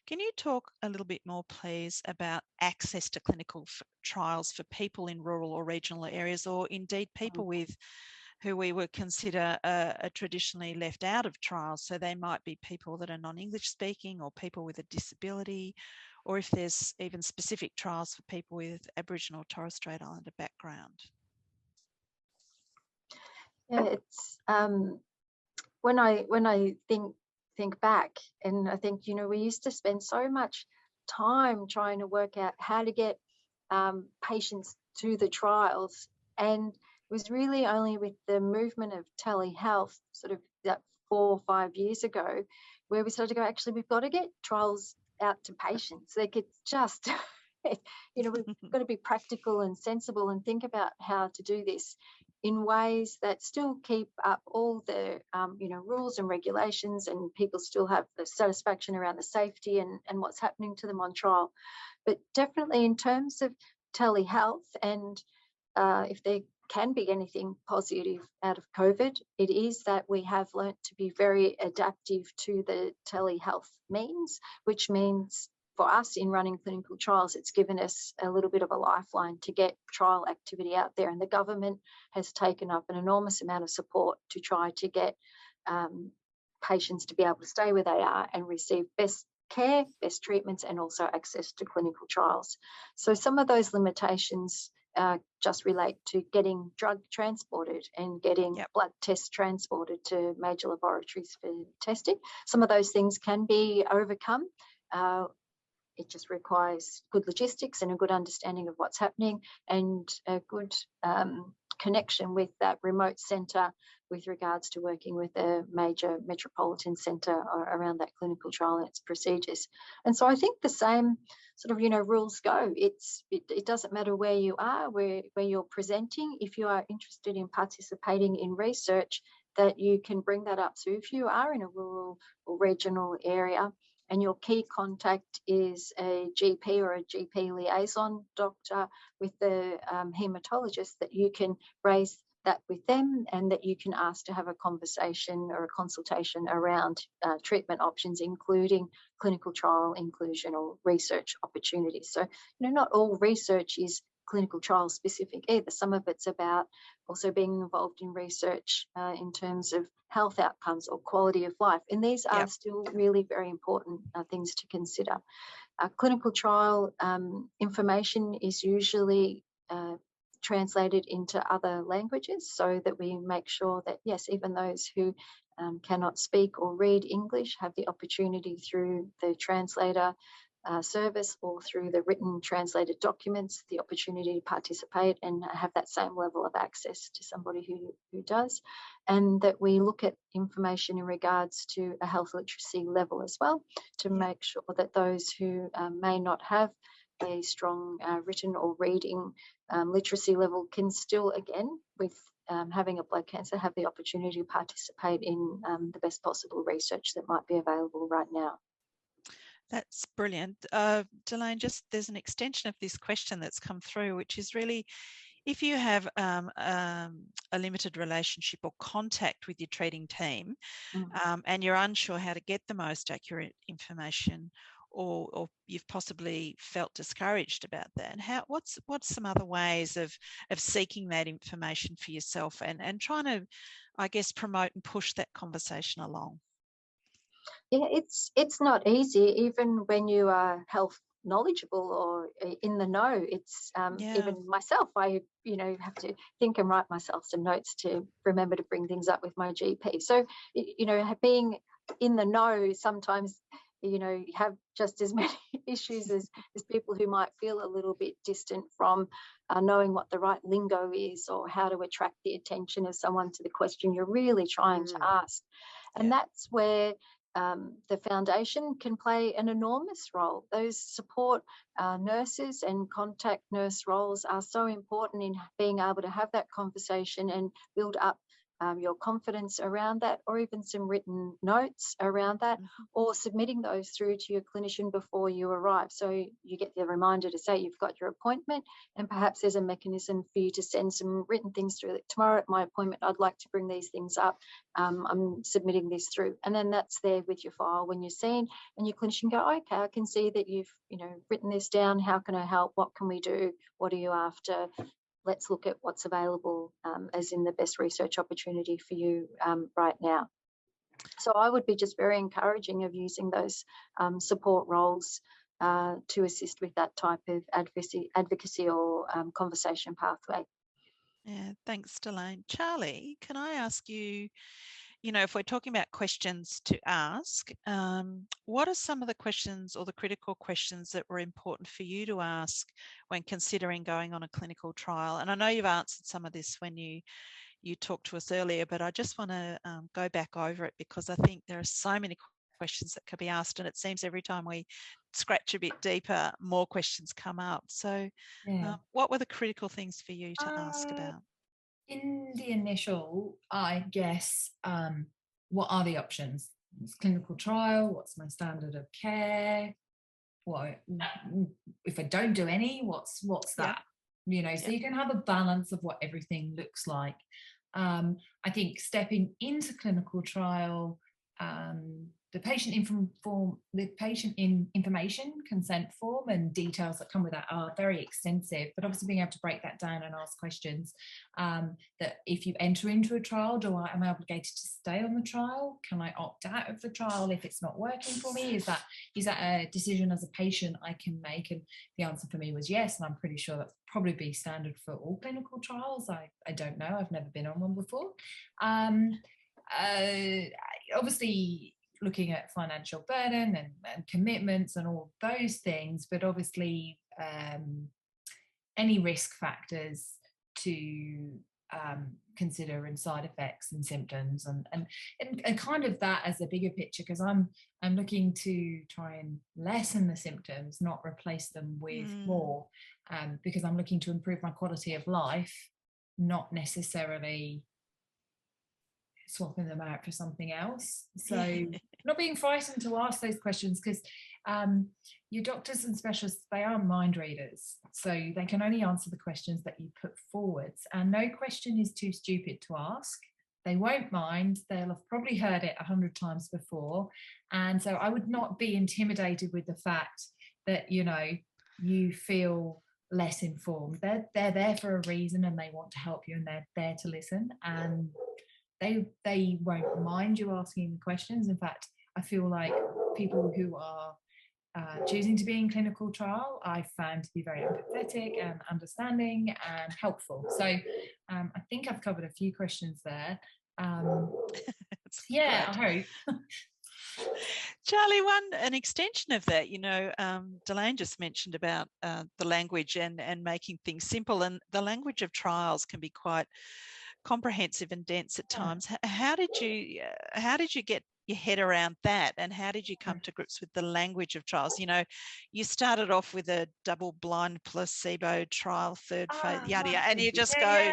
Speaker 5: Can you talk a little bit more, please, about access to clinical trials for people in rural or regional areas, or indeed people with who we would consider are traditionally left out of trials? So they might be people that are non-English speaking, or people with a disability, or if there's even specific trials for people with Aboriginal or Torres Strait Islander background.
Speaker 4: Yeah, it's when I think think back, and I think, you know, we used to spend so much time trying to work out how to get patients to the trials, and it was really only with the movement of telehealth, sort of that 4 or 5 years ago, where we started to go, actually, we've got to get trials out to patients. They could just, you know, we've got to be practical and sensible and think about how to do this in ways that still keep up all the, you know, rules and regulations, and people still have the satisfaction around the safety and what's happening to them on trial. But definitely in terms of telehealth, and if there can be anything positive out of COVID, it is that we have learnt to be very adaptive to the telehealth means, which means for us in running clinical trials, it's given us a little bit of a lifeline to get trial activity out there. And the government has taken up an enormous amount of support to try to get patients to be able to stay where they are and receive best care, best treatments, and also access to clinical trials. So some of those limitations just relate to getting drug transported and getting blood tests transported to major laboratories for testing. Some of those things can be overcome. It just requires good logistics and a good understanding of what's happening, and a good connection with that remote centre with regards to working with a major metropolitan centre around that clinical trial and its procedures. And so I think the same sort of, you know, rules go. It doesn't matter where you are, where you're presenting. If you are interested in participating in research, that you can bring that up. So if you are in a rural or regional area, and your key contact is a GP or a GP liaison doctor with the haematologist, that you can raise that with them, and that you can ask to have a conversation or a consultation around treatment options, including clinical trial inclusion or research opportunities. So, you know, not all research is clinical trial specific either. Some of it's about also being involved in research in terms of health outcomes or quality of life. And these are still really very important things to consider. Clinical trial information is usually translated into other languages, so that we make sure that, yes, even those who cannot speak or read English have the opportunity through the translator service or through the written translated documents, the opportunity to participate and have that same level of access to somebody who does. And that we look at information in regards to a health literacy level as well, to make sure that those who may not have a strong written or reading literacy level can still, again, with having a blood cancer, have the opportunity to participate in the best possible research that might be available right now.
Speaker 5: That's brilliant. Delaine, just there's an extension of this question that's come through, which is really, if you have a limited relationship or contact with your treating team, and you're unsure how to get the most accurate information, or you've possibly felt discouraged about that, what's some other ways of seeking that information for yourself and trying to, I guess, promote and push that conversation along?
Speaker 4: Yeah, it's not easy, even when you are health knowledgeable or in the know. It's even myself, I have to think and write myself some notes to remember to bring things up with my GP. So being in the know, sometimes you have just as many issues as people who might feel a little bit distant from knowing what the right lingo is, or how to attract the attention of someone to the question you're really trying to ask. And that's where the foundation can play an enormous role. Those support nurses and contact nurse roles are so important in being able to have that conversation and build up your confidence around that, or even some written notes around that, or submitting those through to your clinician before you arrive. So you get the reminder to say you've got your appointment, and perhaps there's a mechanism for you to send some written things through. Like, tomorrow at my appointment, I'd like to bring these things up. I'm submitting this through. And then that's there with your file when you're seen, and your clinician go, okay, I can see that you've written this down. How can I help? What can we do? What are you after? Let's look at what's available as in the best research opportunity for you right now. So I would be just very encouraging of using those support roles to assist with that type of advocacy or conversation pathway.
Speaker 5: Yeah, thanks, Delaine. Charlie, can I ask you, if we're talking about questions to ask, what are some of the questions or the critical questions that were important for you to ask when considering going on a clinical trial? And I know you've answered some of this when you talked to us earlier, but I just want to go back over it, because I think there are so many questions that could be asked, and it seems every time we scratch a bit deeper, more questions come up. So what were the critical things for you to ask about?
Speaker 2: In the initial, I guess, what are the options? It's clinical trial, what's my standard of care? What if I don't do any, what's that? So you can have a balance of what everything looks like. I think stepping into clinical trial, the patient information consent form and details that come with that are very extensive, but obviously being able to break that down and ask questions, that if you enter into a trial, am I obligated to stay on the trial? Can I opt out of the trial if it's not working for me? Is that a decision as a patient I can make? And the answer for me was yes, and I'm pretty sure that's probably be standard for all clinical trials. I don't know, I've never been on one before. Obviously looking at financial burden and commitments and all those things, but obviously any risk factors to consider, and side effects and symptoms, and kind of that as a bigger picture, because I'm looking to try and lessen the symptoms, not replace them with more, because I'm looking to improve my quality of life, not necessarily swapping them out for something else. So not being frightened to ask those questions, because your doctors and specialists, they are mind readers, so they can only answer the questions that you put forwards, and no question is too stupid to ask. They won't mind. They'll have probably heard it 100 times before, and so I would not be intimidated with the fact that you feel less informed. They're there for a reason, and they want to help you, and they're there to listen, and they won't mind you asking the questions. In fact, I feel like people who are choosing to be in clinical trial, I found to be very empathetic and understanding and helpful. So I think I've covered a few questions there. Yeah, I hope.
Speaker 5: Charlie, an extension of that, Delaine just mentioned about the language and making things simple, and the language of trials can be quite comprehensive and dense at times. How did you get your head around that, and how did you come to grips with the language of trials? You started off with a double-blind placebo trial, third phase, yada yada, and you just go.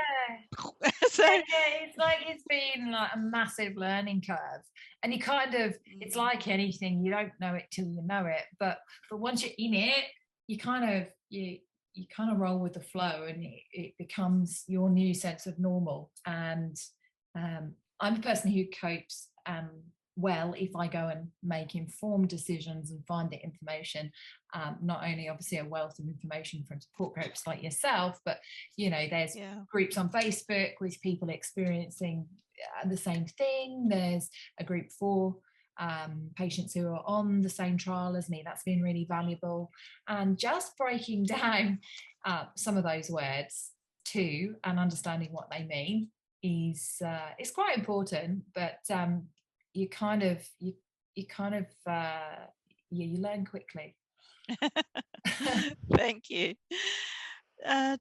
Speaker 5: So
Speaker 2: it's like it's been like a massive learning curve, and you kind of, it's like anything, you don't know it till you know it, but once you're in it, you kind of roll with the flow, and it becomes your new sense of normal. And I'm a person who copes well if I go and make informed decisions and find the information, not only obviously a wealth of information from support groups like yourself, but there's groups on Facebook with people experiencing the same thing. There's a group for patients who are on the same trial as me. That's been really valuable, and just breaking down some of those words too and understanding what they mean is quite important. But you learn quickly.
Speaker 5: Thank you.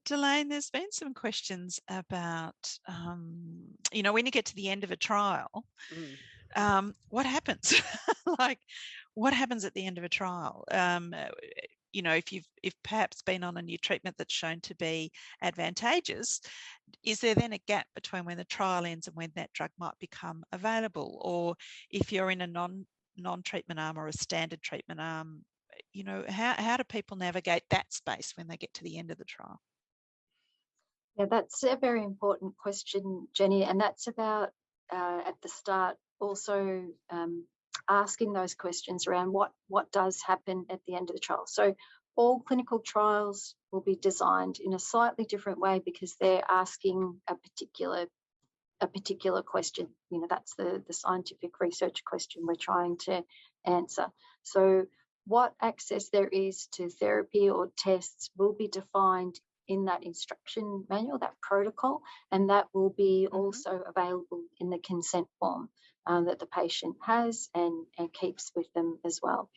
Speaker 5: Delaine, there's been some questions about when you get to the end of a trial, what happens? Like, what happens at the end of a trial? If perhaps been on a new treatment that's shown to be advantageous, is there then a gap between when the trial ends and when that drug might become available? Or if you're in a non-treatment arm or a standard treatment arm, how do people navigate that space when they get to the end of the trial?
Speaker 4: Yeah, that's a very important question, Jenny, and that's about at the start also asking those questions around what does happen at the end of the trial. So all clinical trials will be designed in a slightly different way because they're asking a particular question. That's the scientific research question we're trying to answer. So what access there is to therapy or tests will be defined in that instruction manual, that protocol, and that will be also available in the consent form that the patient has and keeps with them as well.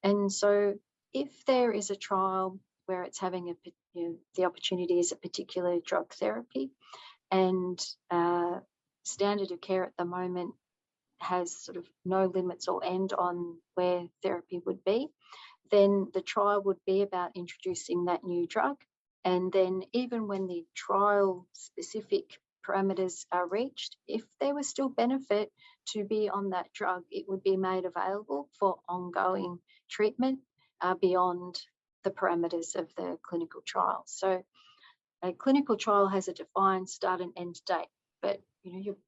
Speaker 4: And so if there is a trial where it's having the opportunity is a particular drug therapy, and standard of care at the moment has sort of no limits or end on where therapy would be, then the trial would be about introducing that new drug. And then even when the trial specific parameters are reached, if there was still benefit to be on that drug, it would be made available for ongoing treatment beyond the parameters of the clinical trial. So a clinical trial has a defined start and end date, but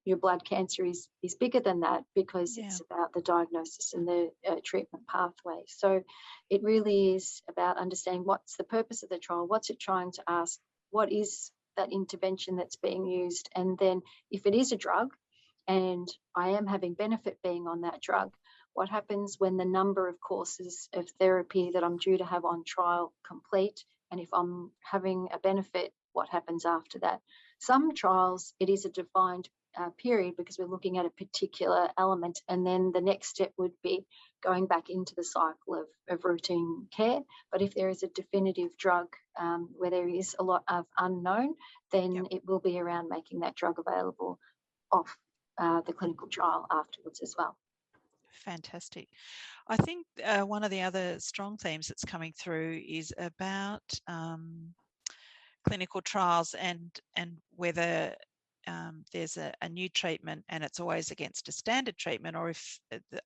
Speaker 4: your blood cancer is bigger than that, because it's about the diagnosis and the treatment pathway. So it really is about understanding what's the purpose of the trial, what's it trying to ask, what is that intervention that's being used, and then if it is a drug and I am having benefit being on that drug, what happens when the number of courses of therapy that I'm due to have on trial complete, and if I'm having a benefit, what happens after that? Some trials, it is a defined period because we're looking at a particular element, and then the next step would be going back into the cycle of routine care. But if there is a definitive drug where there is a lot of unknown, then it will be around making that drug available off the clinical trial afterwards as well.
Speaker 5: Fantastic. I think one of the other strong themes that's coming through is about clinical trials and whether there's a new treatment and it's always against a standard treatment, or if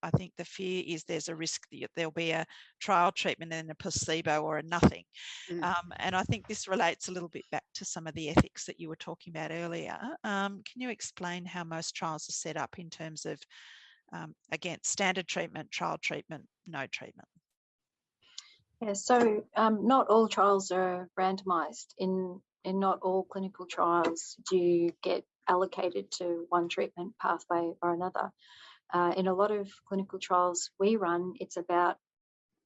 Speaker 5: I think the fear is there's a risk that there'll be a trial treatment and a placebo or a nothing. And I think this relates a little bit back to some of the ethics that you were talking about earlier. Can you explain how most trials are set up in terms of against standard treatment, trial treatment, no treatment?
Speaker 4: Yeah, so not all trials are randomised. In not all clinical trials do you get allocated to one treatment pathway or another. In a lot of clinical trials we run, it's about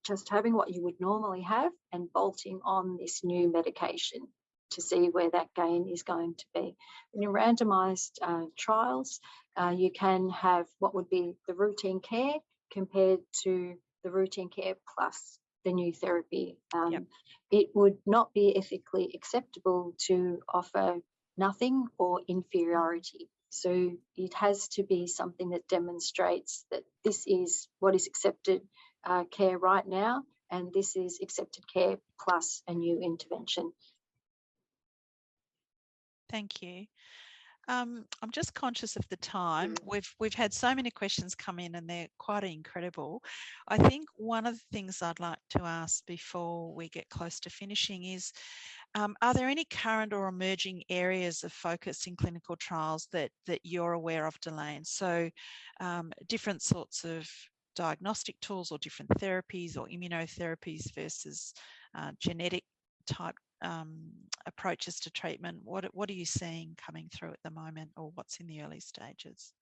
Speaker 4: just having what you would normally have and bolting on this new medication to see where that gain is going to be. In randomised trials, you can have what would be the routine care compared to the routine care plus the new therapy. It would not be ethically acceptable to offer nothing or inferiority. So it has to be something that demonstrates that this is what is accepted care right now, and this is accepted care plus a new intervention.
Speaker 5: Thank you. I'm just conscious of the time. We've had so many questions come in and they're quite incredible. I think one of the things I'd like to ask before we get close to finishing is, are there any current or emerging areas of focus in clinical trials that you're aware of, Delaine? So different sorts of diagnostic tools or different therapies or immunotherapies versus genetic type approaches to treatment. What are you seeing coming through at the moment, or what's in the early stages?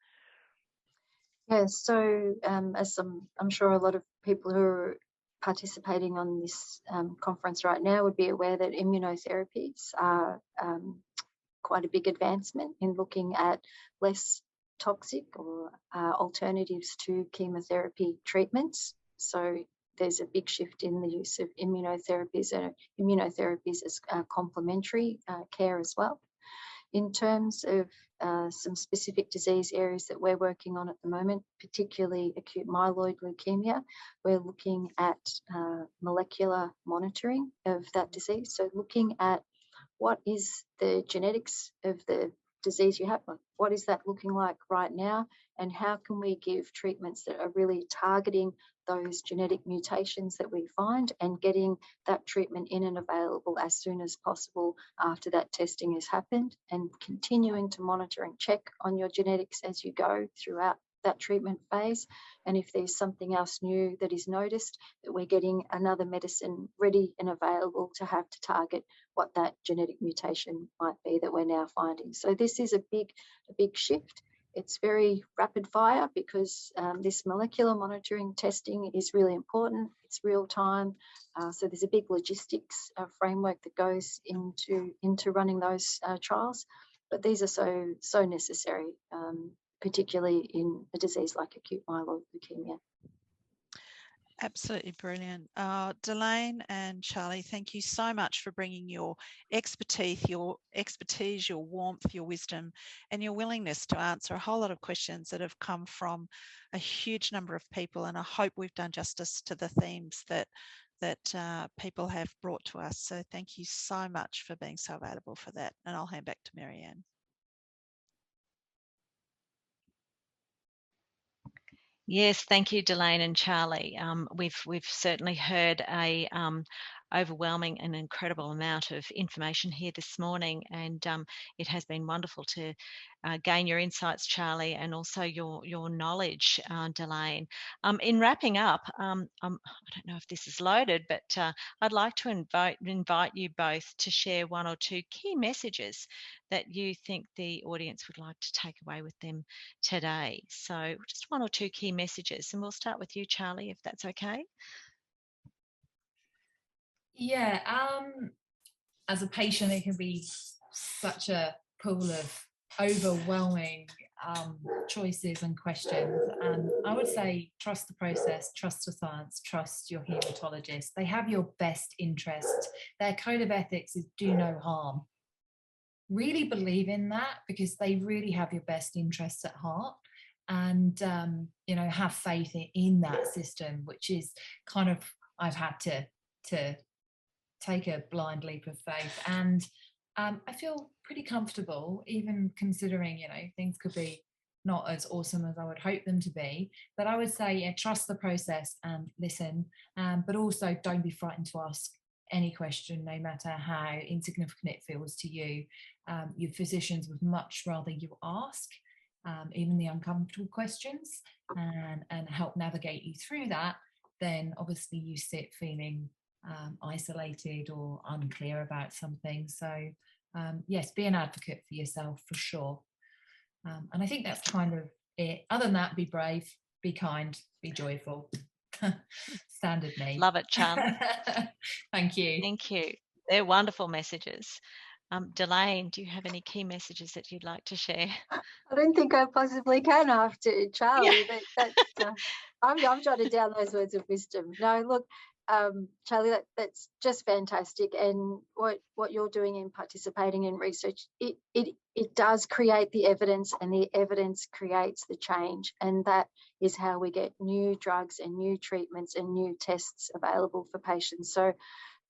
Speaker 4: Yeah, so as I'm sure a lot of people who are participating on this conference right now would be aware that immunotherapies are quite a big advancement in looking at less toxic or alternatives to chemotherapy treatments. So there's a big shift in the use of immunotherapies as complementary care as well. In terms of some specific disease areas that we're working on at the moment, particularly acute myeloid leukemia, we're looking at molecular monitoring of that disease. So looking at what is the genetics of the disease you have, what is that looking like right now, and how can we give treatments that are really targeting those genetic mutations that we find and getting that treatment in and available as soon as possible after that testing has happened, and continuing to monitor and check on your genetics as you go throughout that treatment phase. And if there's something else new that is noticed, that we're getting another medicine ready and available to have to target what that genetic mutation might be that we're now finding. So this is a big shift. It's very rapid fire because this molecular monitoring testing is really important. It's real time. So there's a big logistics framework that goes into running those trials. But these are so necessary, particularly in a disease like acute myeloid leukemia.
Speaker 5: Absolutely brilliant. Delaine and Charlie, thank you so much for bringing your expertise, your warmth, your wisdom, and your willingness to answer a whole lot of questions that have come from a huge number of people. And I hope we've done justice to the themes that people have brought to us. So thank you so much for being so available for that. And I'll hand back to Marianne.
Speaker 1: Yes, thank you, Delaine and Charlie. We've certainly heard a overwhelming and incredible amount of information here this morning, and it has been wonderful to gain your insights, Charlie, and also your knowledge, Delaine. In wrapping up, I don't know if this is loaded, but I'd like to invite you both to share one or two key messages that you think the audience would like to take away with them today. So just one or two key messages, and we'll start with you, Charlie, if that's okay.
Speaker 2: Yeah, as a patient, it can be such a pool of overwhelming choices and questions. And I would say trust the process, trust the science, trust your haematologist. They have your best interest. Their code of ethics is do no harm. Really believe in that, because they really have your best interests at heart. And have faith in that system, which is kind of, I've had to take a blind leap of faith, and I feel pretty comfortable, even considering things could be not as awesome as I would hope them to be. But I would say, trust the process and listen, but also don't be frightened to ask any question, no matter how insignificant it feels to you. Your physicians would much rather you ask even the uncomfortable questions, and help navigate you through that, then obviously you sit feeling isolated or unclear about something. So yes, be an advocate for yourself for sure. And I think that's kind of it. Other than that, be brave, be kind, be joyful. Standard need.
Speaker 1: Love it, Charlie.
Speaker 2: Thank you.
Speaker 1: Thank you. They're wonderful messages. Delaine, do you have any key messages that you'd like to share?
Speaker 4: I don't think I possibly can after Charlie. Yeah. I've jotted down those words of wisdom. No, look, Charlie, that's just fantastic. And what you're doing in participating in research, it does create the evidence, and the evidence creates the change. And that is how we get new drugs and new treatments and new tests available for patients. So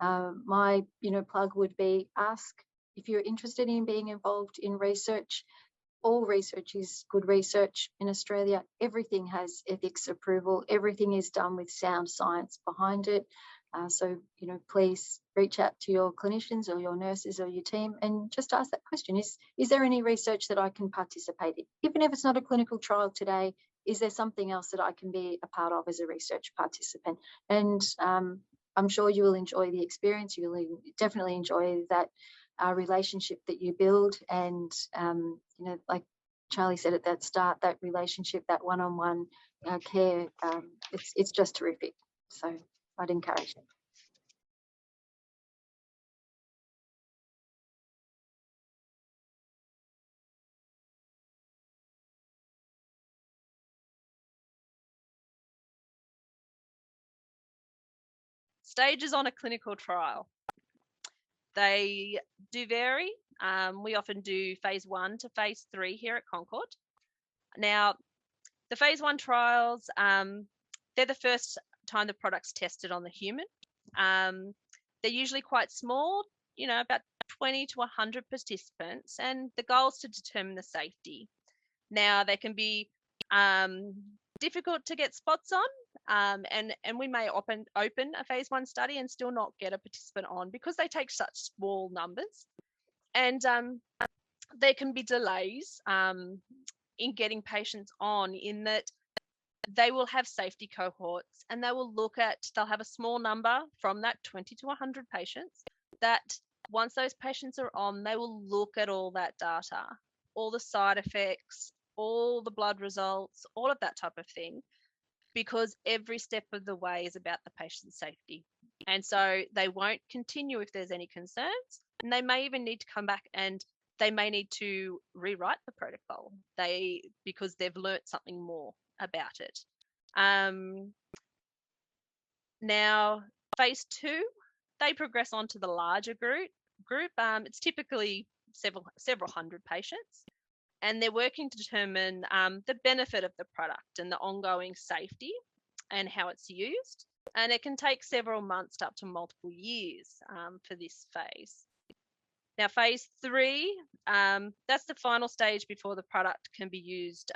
Speaker 4: my plug would be, ask if you're interested in being involved in research. All research is good research in Australia. Everything has ethics approval. Everything is done with sound science behind it. So, please reach out to your clinicians or your nurses or your team and just ask that question. Is there any research that I can participate in? Even if it's not a clinical trial today, is there something else that I can be a part of as a research participant? And I'm sure you will enjoy the experience. You will definitely enjoy that relationship that you build, and like Charlie said at that start, that relationship, that one-on-one care, it's just terrific. So I'd encourage it.
Speaker 6: Stages on a clinical trial. They do vary. We often do phase 1 to phase 3 here at Concord. Now, the phase 1 trials, they're the first time the product's tested on the human. They're usually quite small, about 20 to 100 participants, and the goal is to determine the safety. Now, they can be difficult to get spots on, and we may open a phase 1 study and still not get a participant on because they take such small numbers. And there can be delays in getting patients on, in that they will have safety cohorts, and they'll have a small number from that 20 to 100 patients, that once those patients are on, they will look at all that data, all the side effects, all the blood results, all of that type of thing, because every step of the way is about the patient's safety. And so they won't continue if there's any concerns, and they may even need to come back and they may need to rewrite the protocol because they've learnt something more about it. Now, phase 2, they progress on to the larger group. It's typically several hundred patients, and they're working to determine the benefit of the product and the ongoing safety and how it's used. And it can take several months to up to multiple years for this phase. Now, phase 3, that's the final stage before the product can be used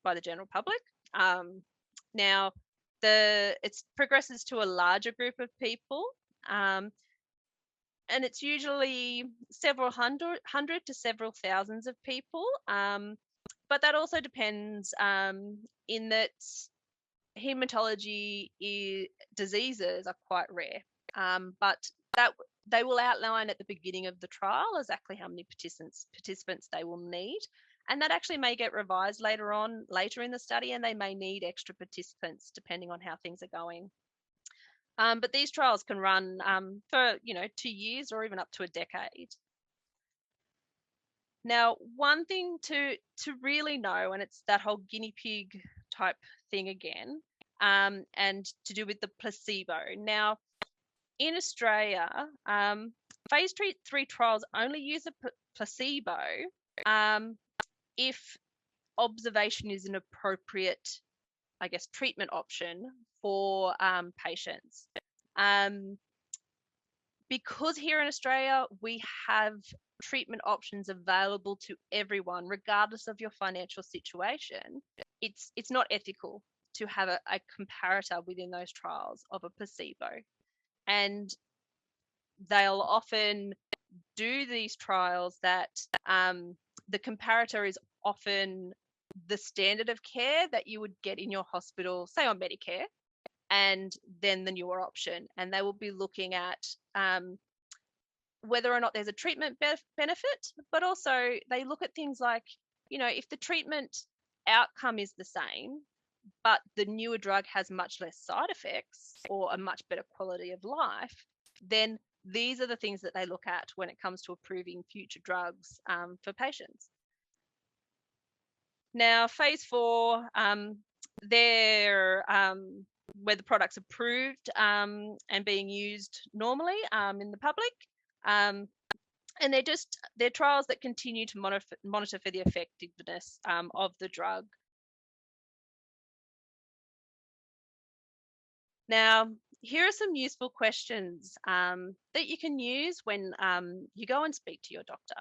Speaker 6: by the general public. Now, it progresses to a larger group of people, and it's usually several hundred to several thousands of people. But that also depends in that hematology diseases are quite rare. But that they will outline at the beginning of the trial exactly how many participants they will need. And that actually may get revised later in the study, and they may need extra participants depending on how things are going. But these trials can run for 2 years or even up to a decade. Now, one thing to really know, and it's that whole guinea pig type thing again, and to do with the placebo. Now, in Australia, phase 3 trials only use a placebo if observation is an appropriate, I guess, treatment option for patients. Because here in Australia, we have treatment options available to everyone, regardless of your financial situation, it's not ethical to have a comparator within those trials of a placebo. And they'll often do these trials that the comparator is often the standard of care that you would get in your hospital, say on Medicare, and then the newer option. And they will be looking at whether or not there's a treatment benefit, but also they look at things like, if the treatment outcome is the same, but the newer drug has much less side effects or a much better quality of life, then these are the things that they look at when it comes to approving future drugs for patients. Now, phase 4, they're where the product's approved and being used normally in the public. And they're trials that continue to monitor for the effectiveness of the drug. Now, here are some useful questions that you can use when you go and speak to your doctor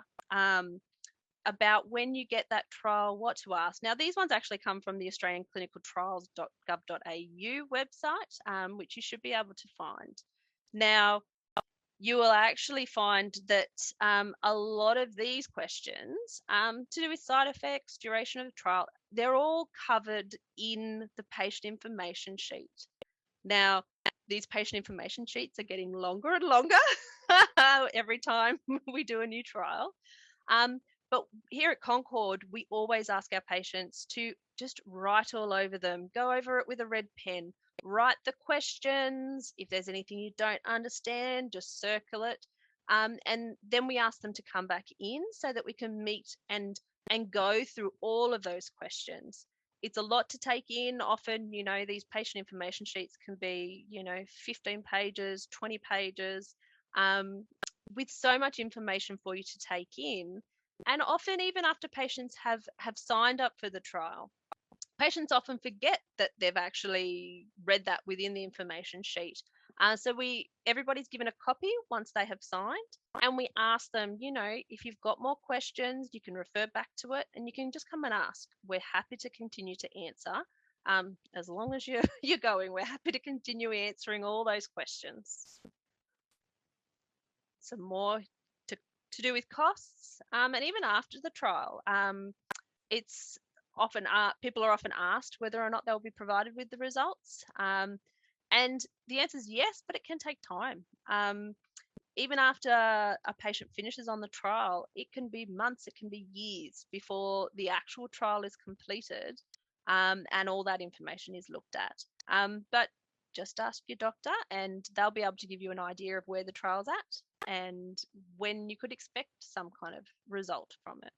Speaker 6: about when you get that trial, what to ask. Now, these ones actually come from the Australian clinicaltrials.gov.au website, which you should be able to find. Now, you will actually find that a lot of these questions to do with side effects, duration of the trial, they're all covered in the patient information sheet. Now, these patient information sheets are getting longer and longer every time we do a new trial. But here at Concord, we always ask our patients to just write all over them, go over it with a red pen, write the questions. If there's anything you don't understand, just circle it. And then we ask them to come back in so that we can meet and go through all of those questions. It's a lot to take in. Often, these patient information sheets can be, 15 pages, 20 pages, with so much information for you to take in. And often, even after patients have signed up for the trial, patients often forget that they've actually read that within the information sheet. So everybody's given a copy once they have signed, and we ask them, if you've got more questions, you can refer back to it, and you can just come and ask. We're happy to continue to answer. As long as you're going, we're happy to continue answering all those questions. Some more to do with costs, and even after the trial, it's often people are often asked whether or not they'll be provided with the results, and the answer is yes, but it can take time. even after a patient finishes on the trial, it can be months, it can be years before the actual trial is completed, and all that information is looked at. But just ask your doctor and they'll be able to give you an idea of where the trial's at and when you could expect some kind of result from it.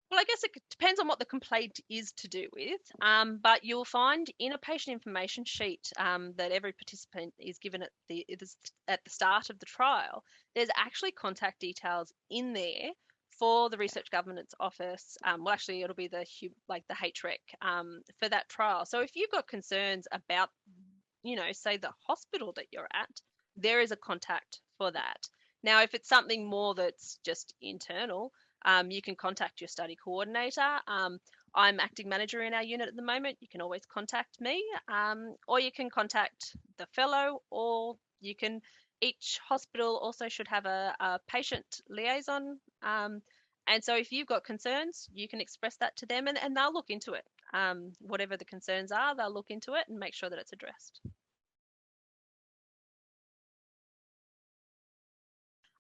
Speaker 6: Well, I guess it depends on what the complaint is to do with, but you'll find in a patient information sheet that every participant is given at the start of the trial, there's actually contact details in there for the Research Governance Office. Well, actually, it'll be the HREC for that trial. So if you've got concerns about, say the hospital that you're at, there is a contact for that. Now, if it's something more that's just internal, you can contact your study coordinator. I'm acting manager in our unit at the moment. You can always contact me, or you can contact the fellow, or you can. Each hospital also should have a patient liaison. And so if you've got concerns, you can express that to them and they'll look into it. Whatever the concerns are, they'll look into it and make sure that it's addressed.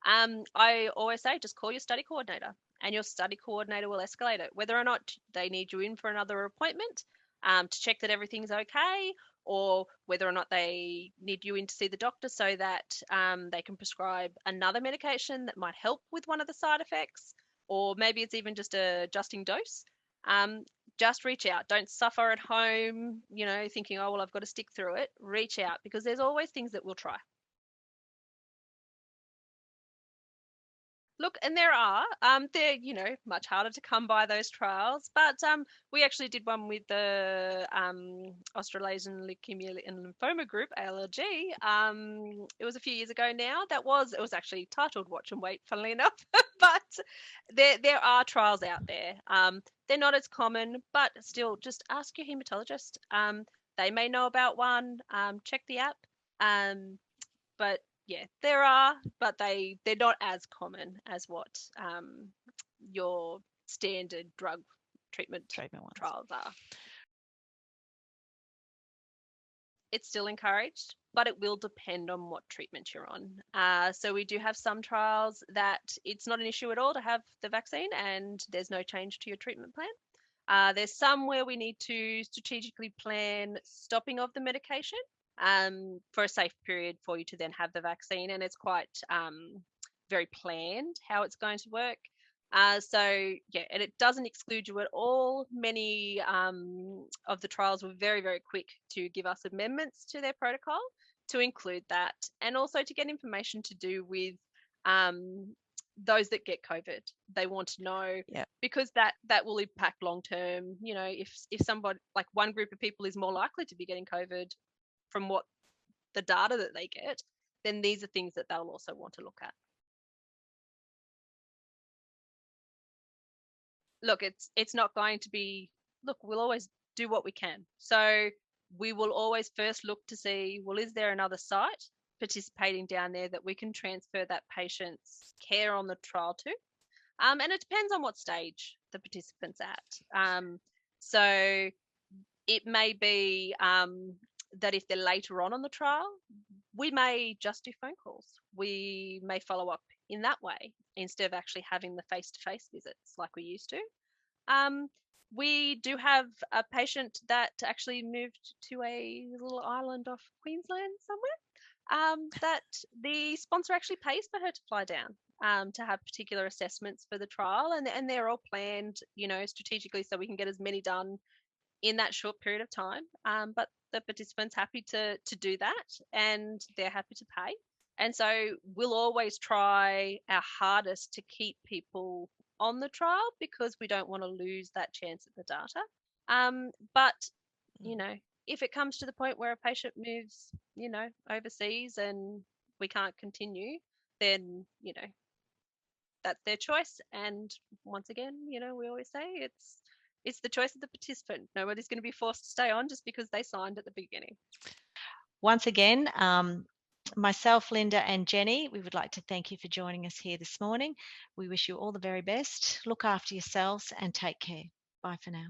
Speaker 6: I always say, just call your study coordinator and your study coordinator will escalate it, whether or not they need you in for another appointment to check that everything's okay, or whether or not they need you in to see the doctor so that they can prescribe another medication that might help with one of the side effects, or maybe it's even just adjusting dose. Just reach out. Don't suffer at home, thinking, oh, well, I've got to stick through it. Reach out, because there's always things that we'll try. Look, and there are, they're, much harder to come by, those trials, but we actually did one with the Australasian Leukaemia and Lymphoma group, ALLG. It was a few years ago now. It was actually titled Watch and Wait, funnily enough, but there are trials out there. They're not as common, but still, just ask your hematologist. They may know about one. Check the app. But yeah, there are, but they're not as common as what your standard drug treatment trials are. It's still encouraged, but it will depend on what treatment you're on. So we do have some trials that it's not an issue at all to have the vaccine and there's no change to your treatment plan. There's some where we need to strategically plan stopping of the medication for a safe period for you to then have the vaccine, and it's quite very planned how it's going to work. So yeah, and it doesn't exclude you at all. Many of the trials were very, very quick to give us amendments to their protocol to include that, and also to get information to do with those that get COVID. They want to know, because that will impact long term. If somebody, like one group of people is more likely to be getting COVID from what the data that they get, then these are things that they'll also want to look at. Look, it's not going to be, we'll always do what we can. So we will always first look to see, well, is there another site participating down there that we can transfer that patient's care on the trial to? And it depends on what stage the participant's at. So it may be that if they're later on the trial, we may just do phone calls. We may follow up in that way instead of actually having the face-to-face visits like we used to. We do have a patient that actually moved to a little island off Queensland somewhere, that the sponsor actually pays for her to fly down to have particular assessments for the trial, and they're all planned, strategically, so we can get as many done in that short period of time. But the participant's happy to do that, and they're happy to pay. And so we'll always try our hardest to keep people on the trial, because we don't want to lose that chance at the data. But if it comes to the point where a patient moves, overseas and we can't continue, then that's their choice. And once again, we always say it's the choice of the participant. Nobody's going to be forced to stay on just because they signed at the beginning.
Speaker 1: Once again, myself, Linda and Jenny, we would like to thank you for joining us here this morning. We wish you all the very best. Look after yourselves and take care. Bye for now.